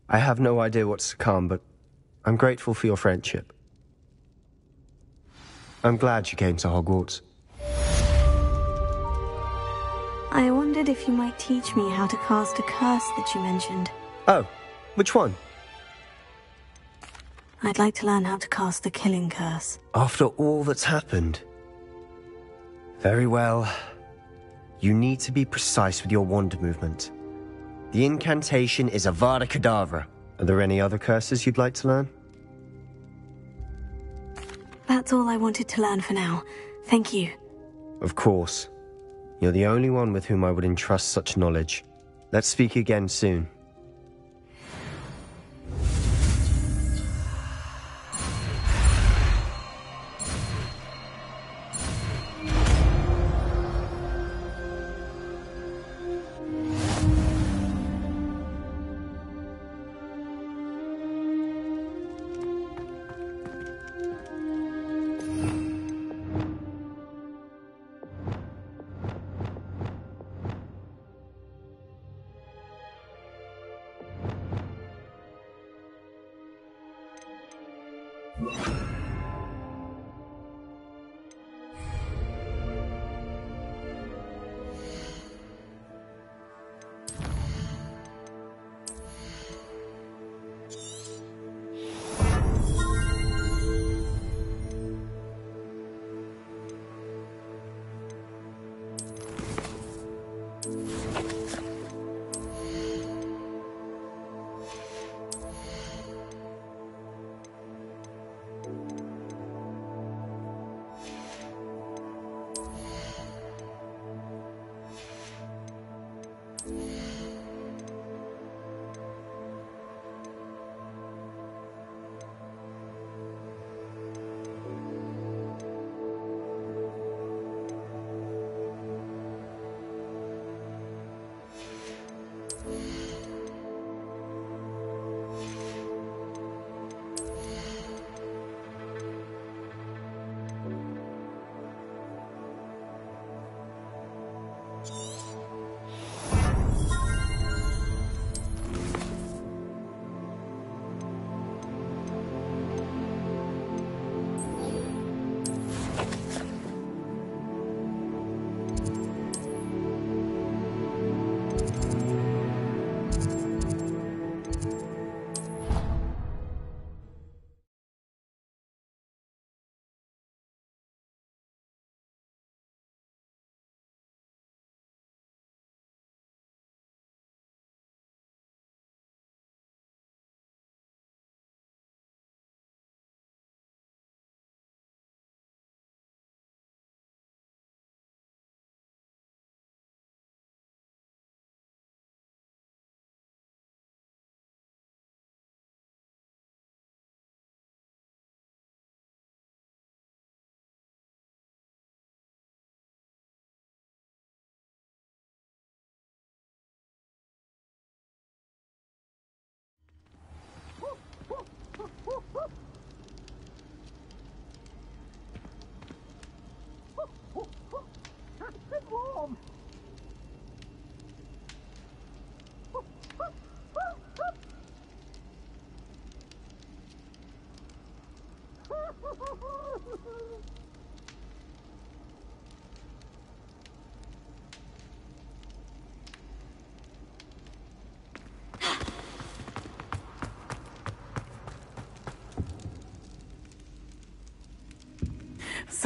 I have no idea what's to come, but I'm grateful for your friendship. I'm glad you came to Hogwarts. I wondered if you might teach me how to cast a curse that you mentioned. Oh, which one? I'd like to learn how to cast the Killing Curse. After all that's happened? Very well. You need to be precise with your wand movement. The incantation is Avada Kedavra. Are there any other curses you'd like to learn? That's all I wanted to learn for now. Thank you. Of course. You're the only one with whom I would entrust such knowledge. Let's speak again soon.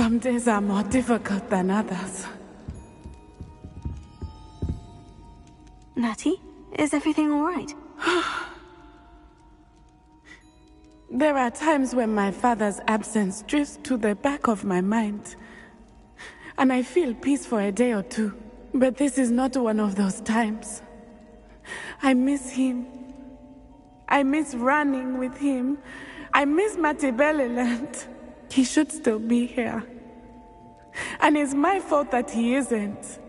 Some days are more difficult than others. Natty, is everything all right? There are times when my father's absence drifts to the back of my mind, and I feel peace for a day or two. But this is not one of those times. I miss him. I miss running with him. I miss Matabeleland. He should still be here. And it's my fault that he isn't.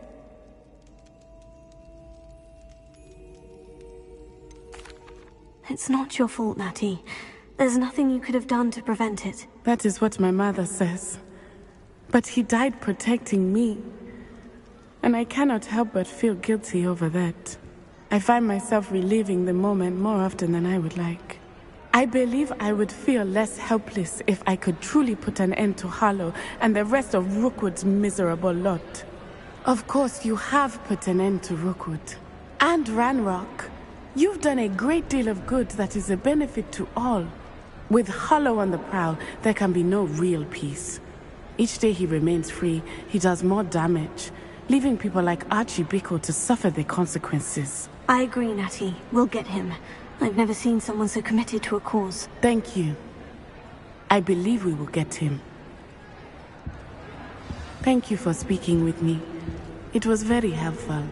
It's not your fault, Natty. There's nothing you could have done to prevent it. That is what my mother says. But he died protecting me. And I cannot help but feel guilty over that. I find myself reliving the moment more often than I would like. I believe I would feel less helpless if I could truly put an end to Harlow and the rest of Rookwood's miserable lot. Of course, you have put an end to Rookwood. And Ranrock. You've done a great deal of good that is a benefit to all. With Harlow on the prowl, there can be no real peace. Each day he remains free, he does more damage, leaving people like Archie Bickle to suffer the consequences. I agree, Natty. We'll get him. I've never seen someone so committed to a cause. Thank you. I believe we will get him. Thank you for speaking with me. It was very helpful.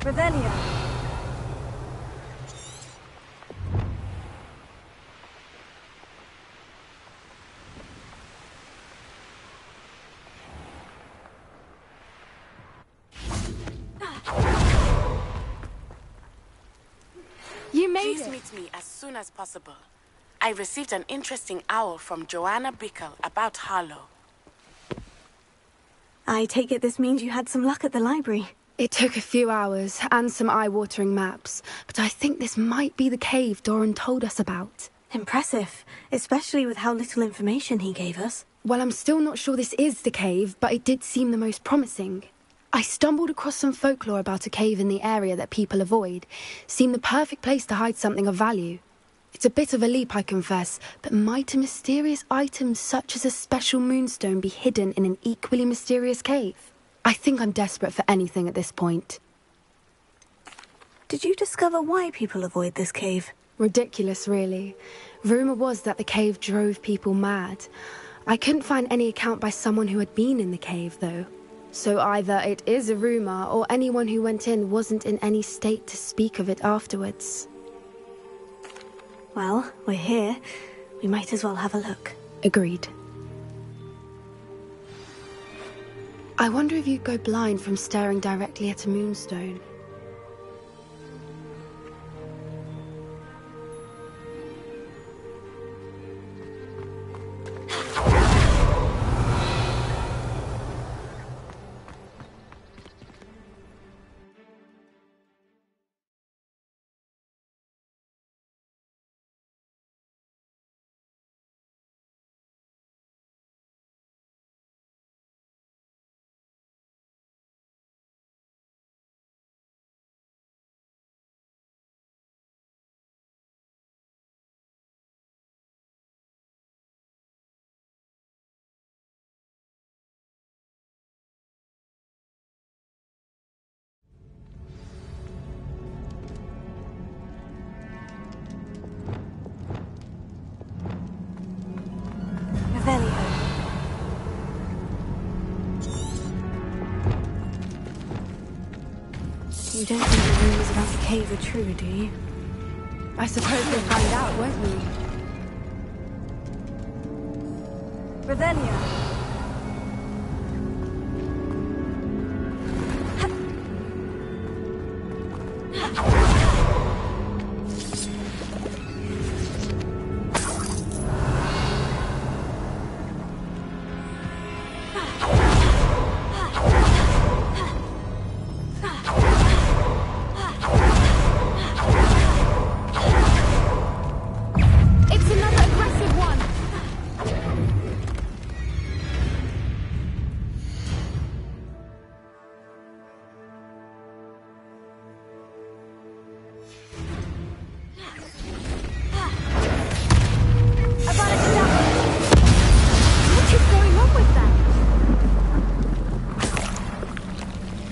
Revelio. You made Please it. meet me as soon as possible. I received an interesting owl from Joanna Bickle about Harlow. I take it this means you had some luck at the library. It took a few hours and some eye-watering maps, but I think this might be the cave Doran told us about. Impressive, especially with how little information he gave us. Well, I'm still not sure this is the cave, but it did seem the most promising. I stumbled across some folklore about a cave in the area that people avoid. Seemed the perfect place to hide something of value. It's a bit of a leap, I confess, but might a mysterious item such as a special moonstone be hidden in an equally mysterious cave? I think I'm desperate for anything at this point. Did you discover why people avoid this cave? Ridiculous, really. Rumour was that the cave drove people mad. I couldn't find any account by someone who had been in the cave, though. So either it is a rumour, or anyone who went in wasn't in any state to speak of it afterwards. Well, we're here. We might as well have a look. Agreed. I wonder if you'd go blind from staring directly at a moonstone. You don't think the rumors about the cave are true, do you? I suppose we'll find out, won't we? Revelia!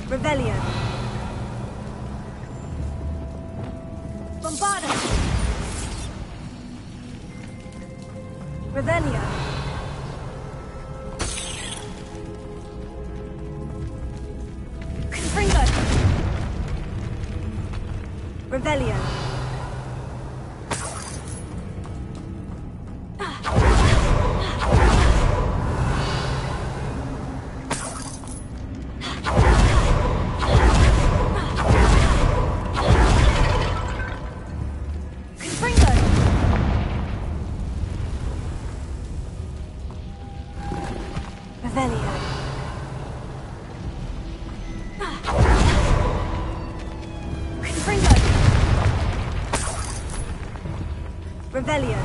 Revelia. Bombarda. Revelia. Confringo. Revelia. Revelia.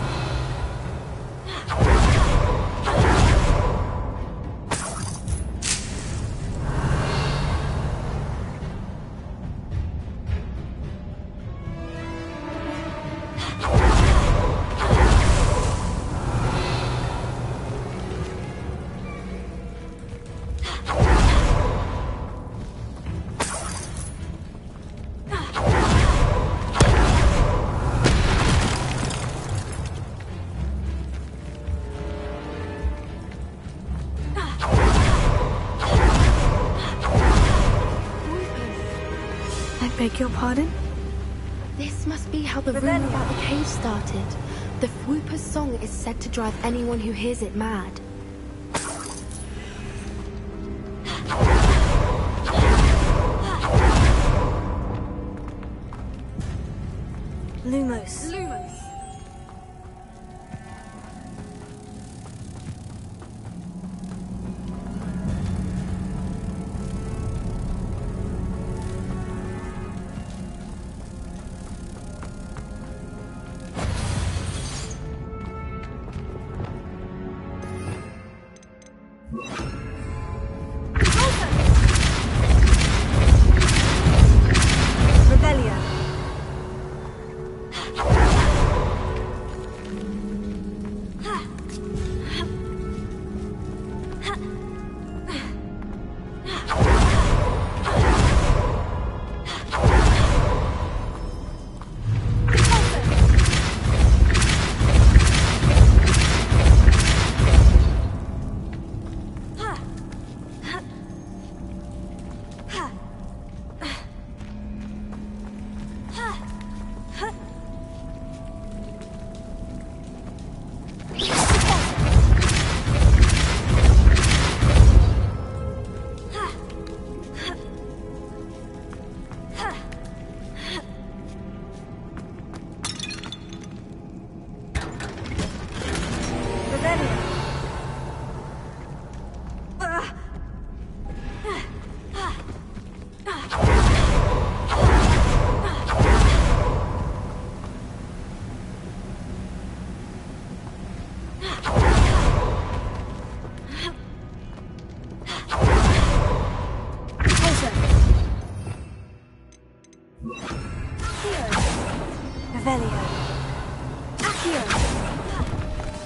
Beg your pardon? This must be how the rumor about the cave started. The Whooper's song is said to drive anyone who hears it mad. Lumos.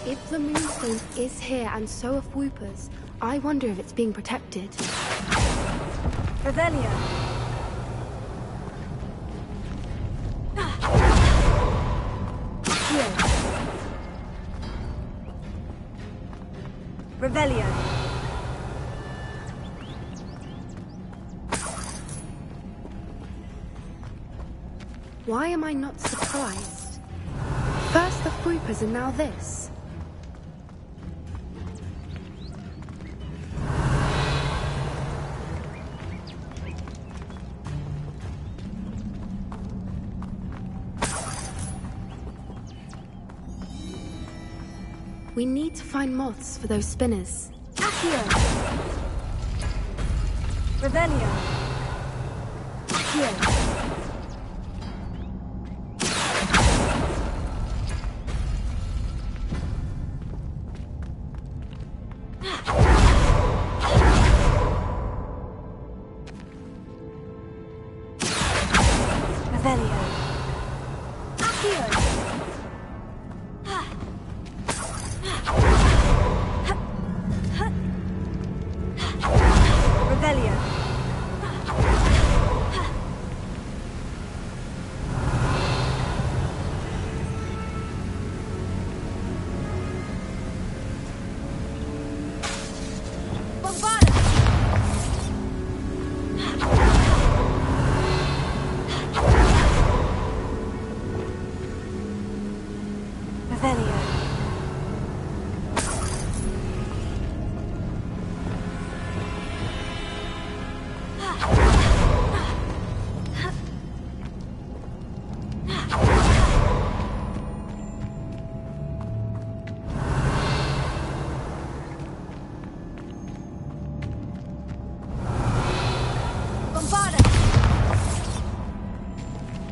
If the Moonstone is here and so are Whoopers, I wonder if it's being protected. Revelia. Revelia. Why am I not surprised? First the Fruipers and now this. We need to find moths for those spinners. Accio! Revelio! Accio!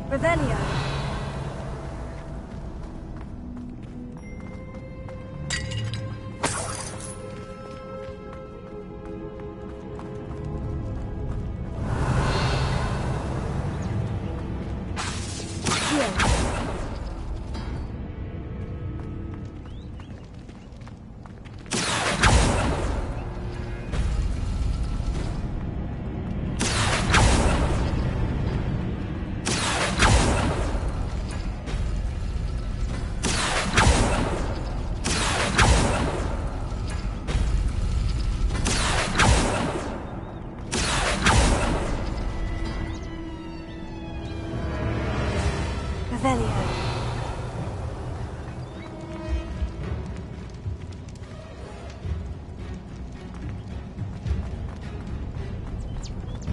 Revelio.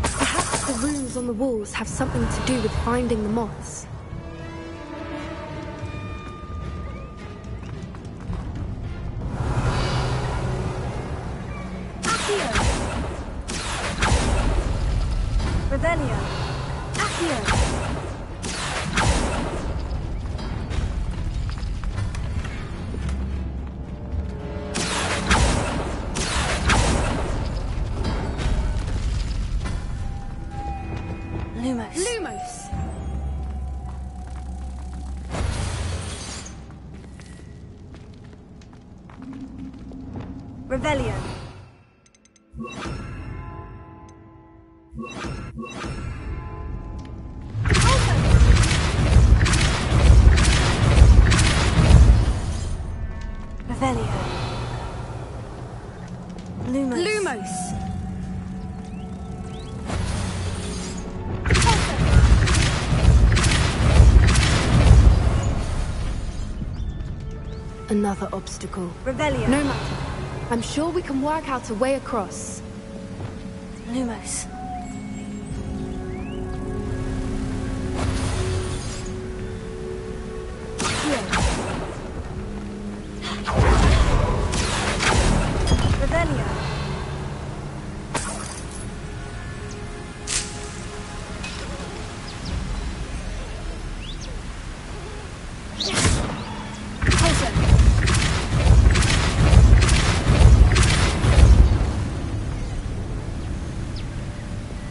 Perhaps the runes on the walls have something to do with finding the moths. Revelio. Accio. Lumos. Lumos! Revelio. Revelio. Lumos. Lumos! Another obstacle. Revelio. No matter. I'm sure we can work out a way across. Lumos. Revelio.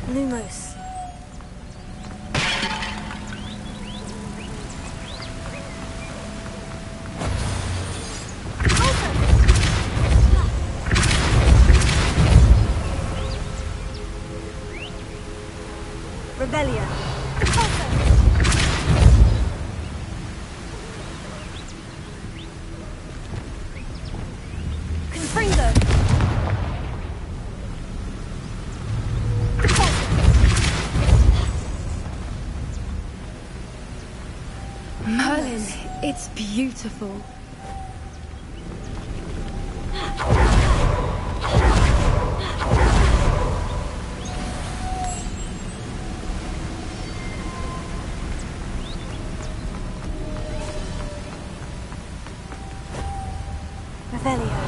Lumos. Revelio. Confringo. Merlin, it's beautiful. Revelio.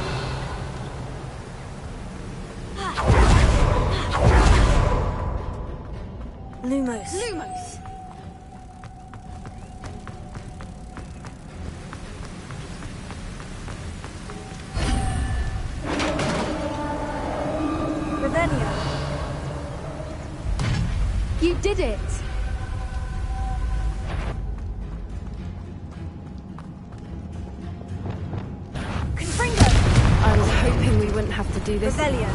Lumos. Lumos! Revelio. You did it! Confringo! I was hoping we wouldn't have to do this. Revelio.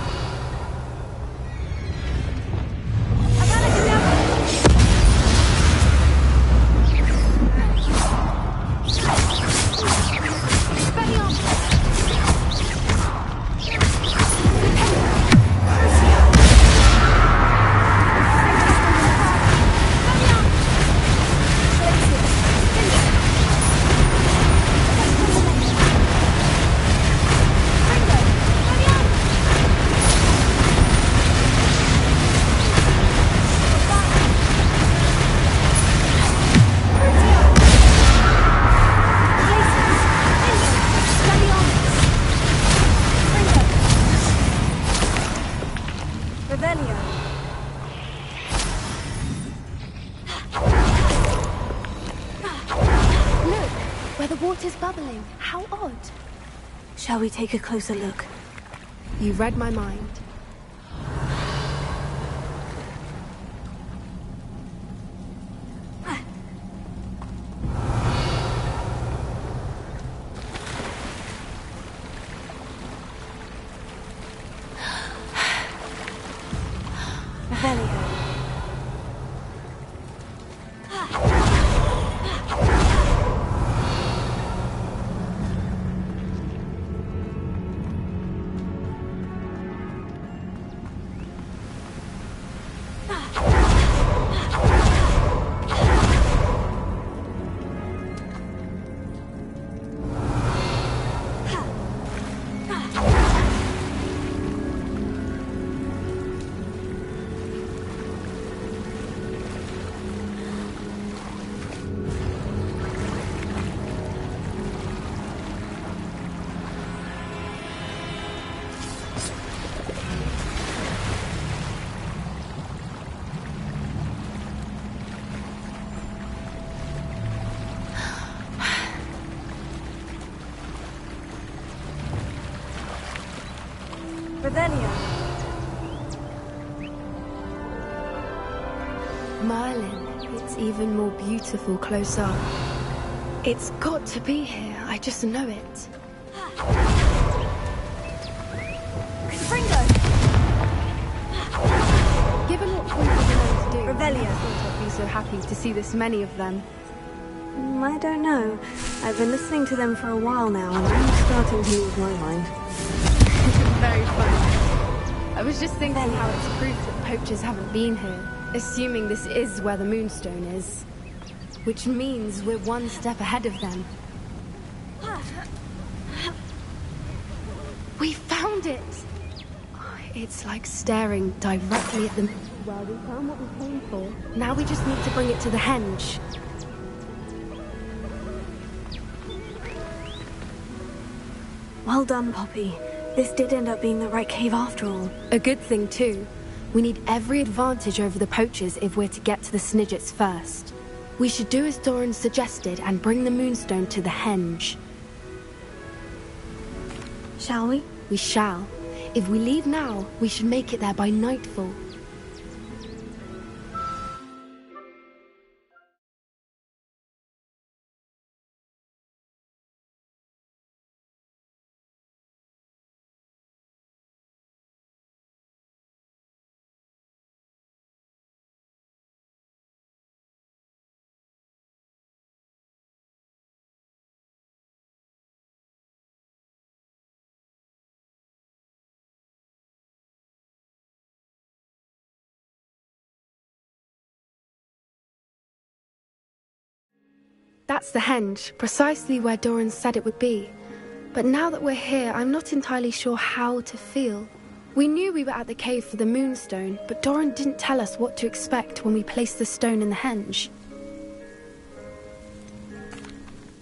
Where the water's bubbling. How odd. Shall we take a closer look? You read my mind. Revelio. Revelio. Merlin, it's even more beautiful close up. It's got to be here. I just know it. Confringo! Given what we've been able to do, Revelio. I thought I'd be so happy to see this many of them. I don't know. I've been listening to them for a while now, and I'm starting to lose my mind. Very funny. I was just thinking how it's proof that poachers haven't been here, assuming this is where the Moonstone is. Which means we're one step ahead of them. We found it! It's like staring directly at them. Well, we found what we came for. Now we just need to bring it to the henge. Well done, Poppy. This did end up being the right cave after all. A good thing, too. We need every advantage over the poachers if we're to get to the Snidgets first. We should do as Doran suggested and bring the Moonstone to the henge. Shall we? We shall. If we leave now, we should make it there by nightfall. That's the henge, precisely where Doran said it would be. But now that we're here, I'm not entirely sure how to feel. We knew we were at the cave for the Moonstone, but Doran didn't tell us what to expect when we placed the stone in the henge.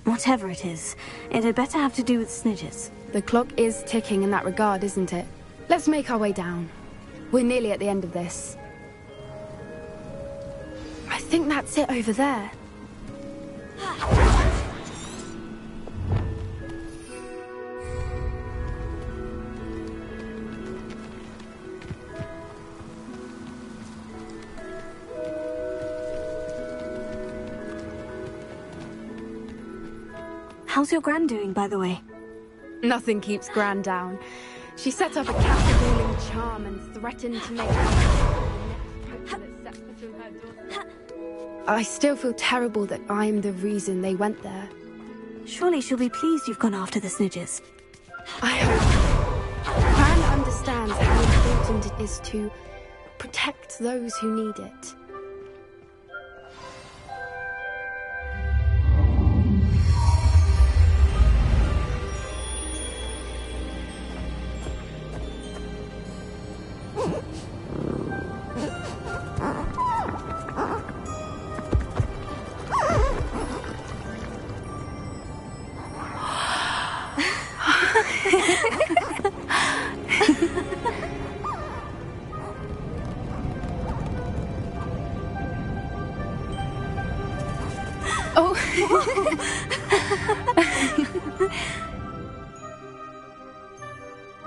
Whatever it is, it had better have to do with Snidges. The clock is ticking in that regard, isn't it? Let's make our way down. We're nearly at the end of this. I think that's it over there. How's your Gran doing, by the way? Nothing keeps Gran down. She set up a captivating charm and threatened to make I still feel terrible that I'm the reason they went there. Surely she'll be pleased you've gone after the Snidges. I hope. Gran understands how important it is to protect those who need it.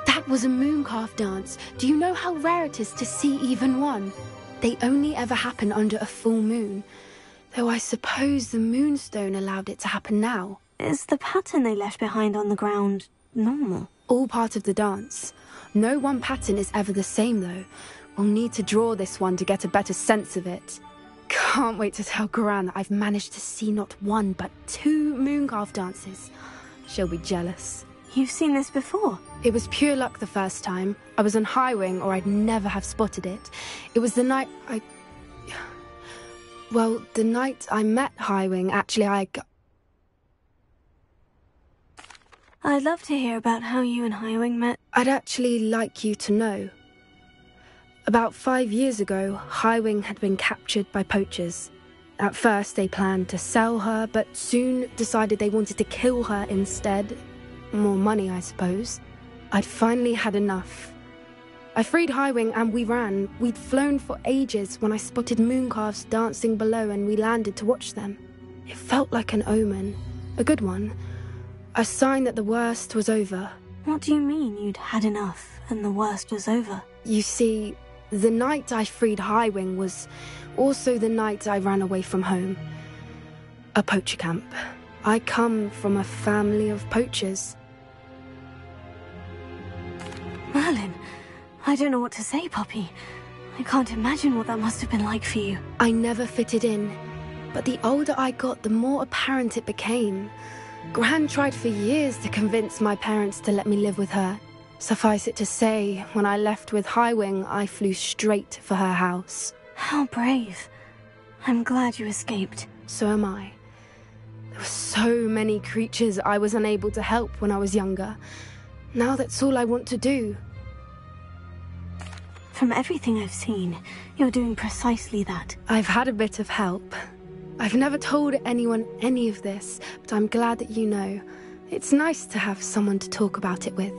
That was a Mooncalf dance. Do you know how rare it is to see even one? They only ever happen under a full moon. Though I suppose the Moonstone allowed it to happen now. Is the pattern they left behind on the ground normal? All part of the dance. No one pattern is ever the same, though. We'll need to draw this one to get a better sense of it. Can't wait to tell Gran that I've managed to see not one, but 2 Mooncalf dances. She'll be jealous. You've seen this before? It was pure luck the first time. I was on Highwing, or I'd never have spotted it. It was the night Well, the night I met Highwing, actually, I'd love to hear about how you and Highwing met. I'd actually like you to know. About 5 years ago, Highwing had been captured by poachers. At first, they planned to sell her, but soon decided they wanted to kill her instead. More money, I suppose. I'd finally had enough. I freed Highwing and we ran. We'd flown for ages when I spotted mooncalves dancing below and we landed to watch them. It felt like an omen. A good one. A sign that the worst was over. What do you mean you'd had enough and the worst was over? You see, the night I freed Highwing was also the night I ran away from home. A poacher camp. I come from a family of poachers. Merlin, I don't know what to say, Poppy. I can't imagine what that must have been like for you. I never fitted in, but the older I got, the more apparent it became. Gran tried for years to convince my parents to let me live with her. Suffice it to say, when I left with Highwing, I flew straight for her house. How brave. I'm glad you escaped. So am I. There were so many creatures I was unable to help when I was younger. Now that's all I want to do. From everything I've seen, you're doing precisely that. I've had a bit of help. I've never told anyone any of this, but I'm glad that you know. It's nice to have someone to talk about it with.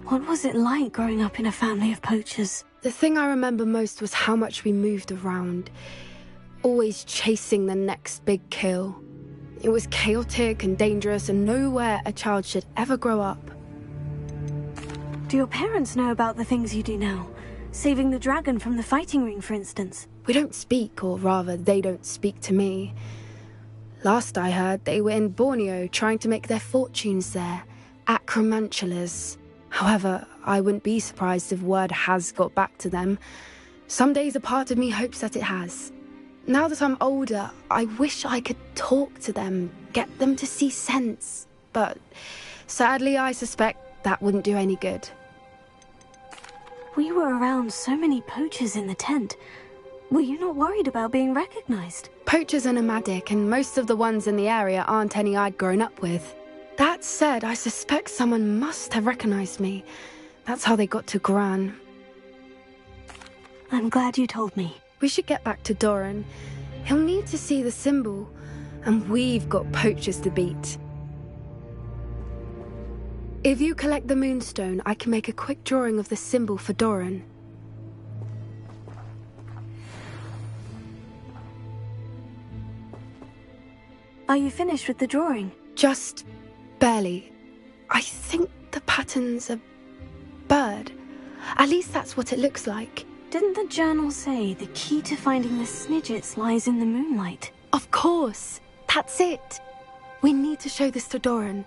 What was it like growing up in a family of poachers? The thing I remember most was how much we moved around. Always chasing the next big kill. It was chaotic and dangerous and nowhere a child should ever grow up. Do your parents know about the things you do now? Saving the dragon from the fighting ring, for instance? We don't speak, or rather, they don't speak to me. Last I heard, they were in Borneo trying to make their fortunes there. Acromantulas. However, I wouldn't be surprised if word has got back to them. Some days a part of me hopes that it has. Now that I'm older, I wish I could talk to them, get them to see sense. But sadly, I suspect that wouldn't do any good. We were around so many poachers in the tent. Were you not worried about being recognized? Poachers are nomadic, and most of the ones in the area aren't any I'd grown up with. That said, I suspect someone must have recognized me. That's how they got to Gran. I'm glad you told me. We should get back to Doran. He'll need to see the symbol, and we've got poachers to beat. If you collect the Moonstone, I can make a quick drawing of the symbol for Doran. Are you finished with the drawing? Just barely. I think the pattern's a bird. At least that's what it looks like. Didn't the journal say the key to finding the Snidgets lies in the moonlight? Of course. That's it. We need to show this to Doran.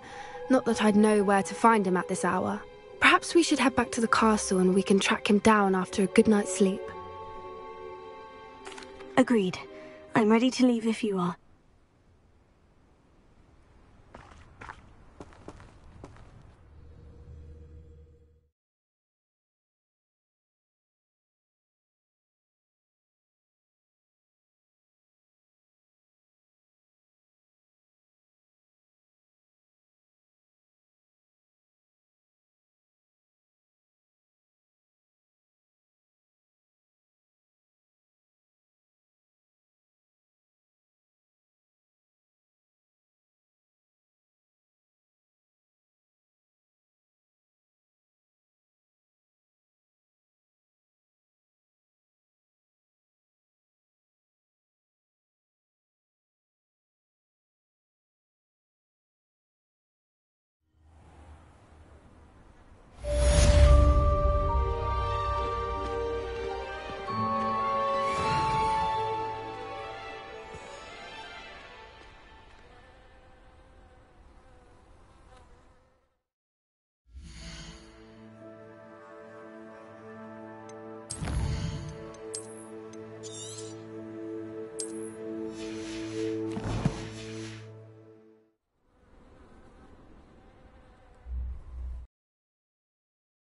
Not that I'd know where to find him at this hour. Perhaps we should head back to the castle and we can track him down after a good night's sleep. Agreed. I'm ready to leave if you are.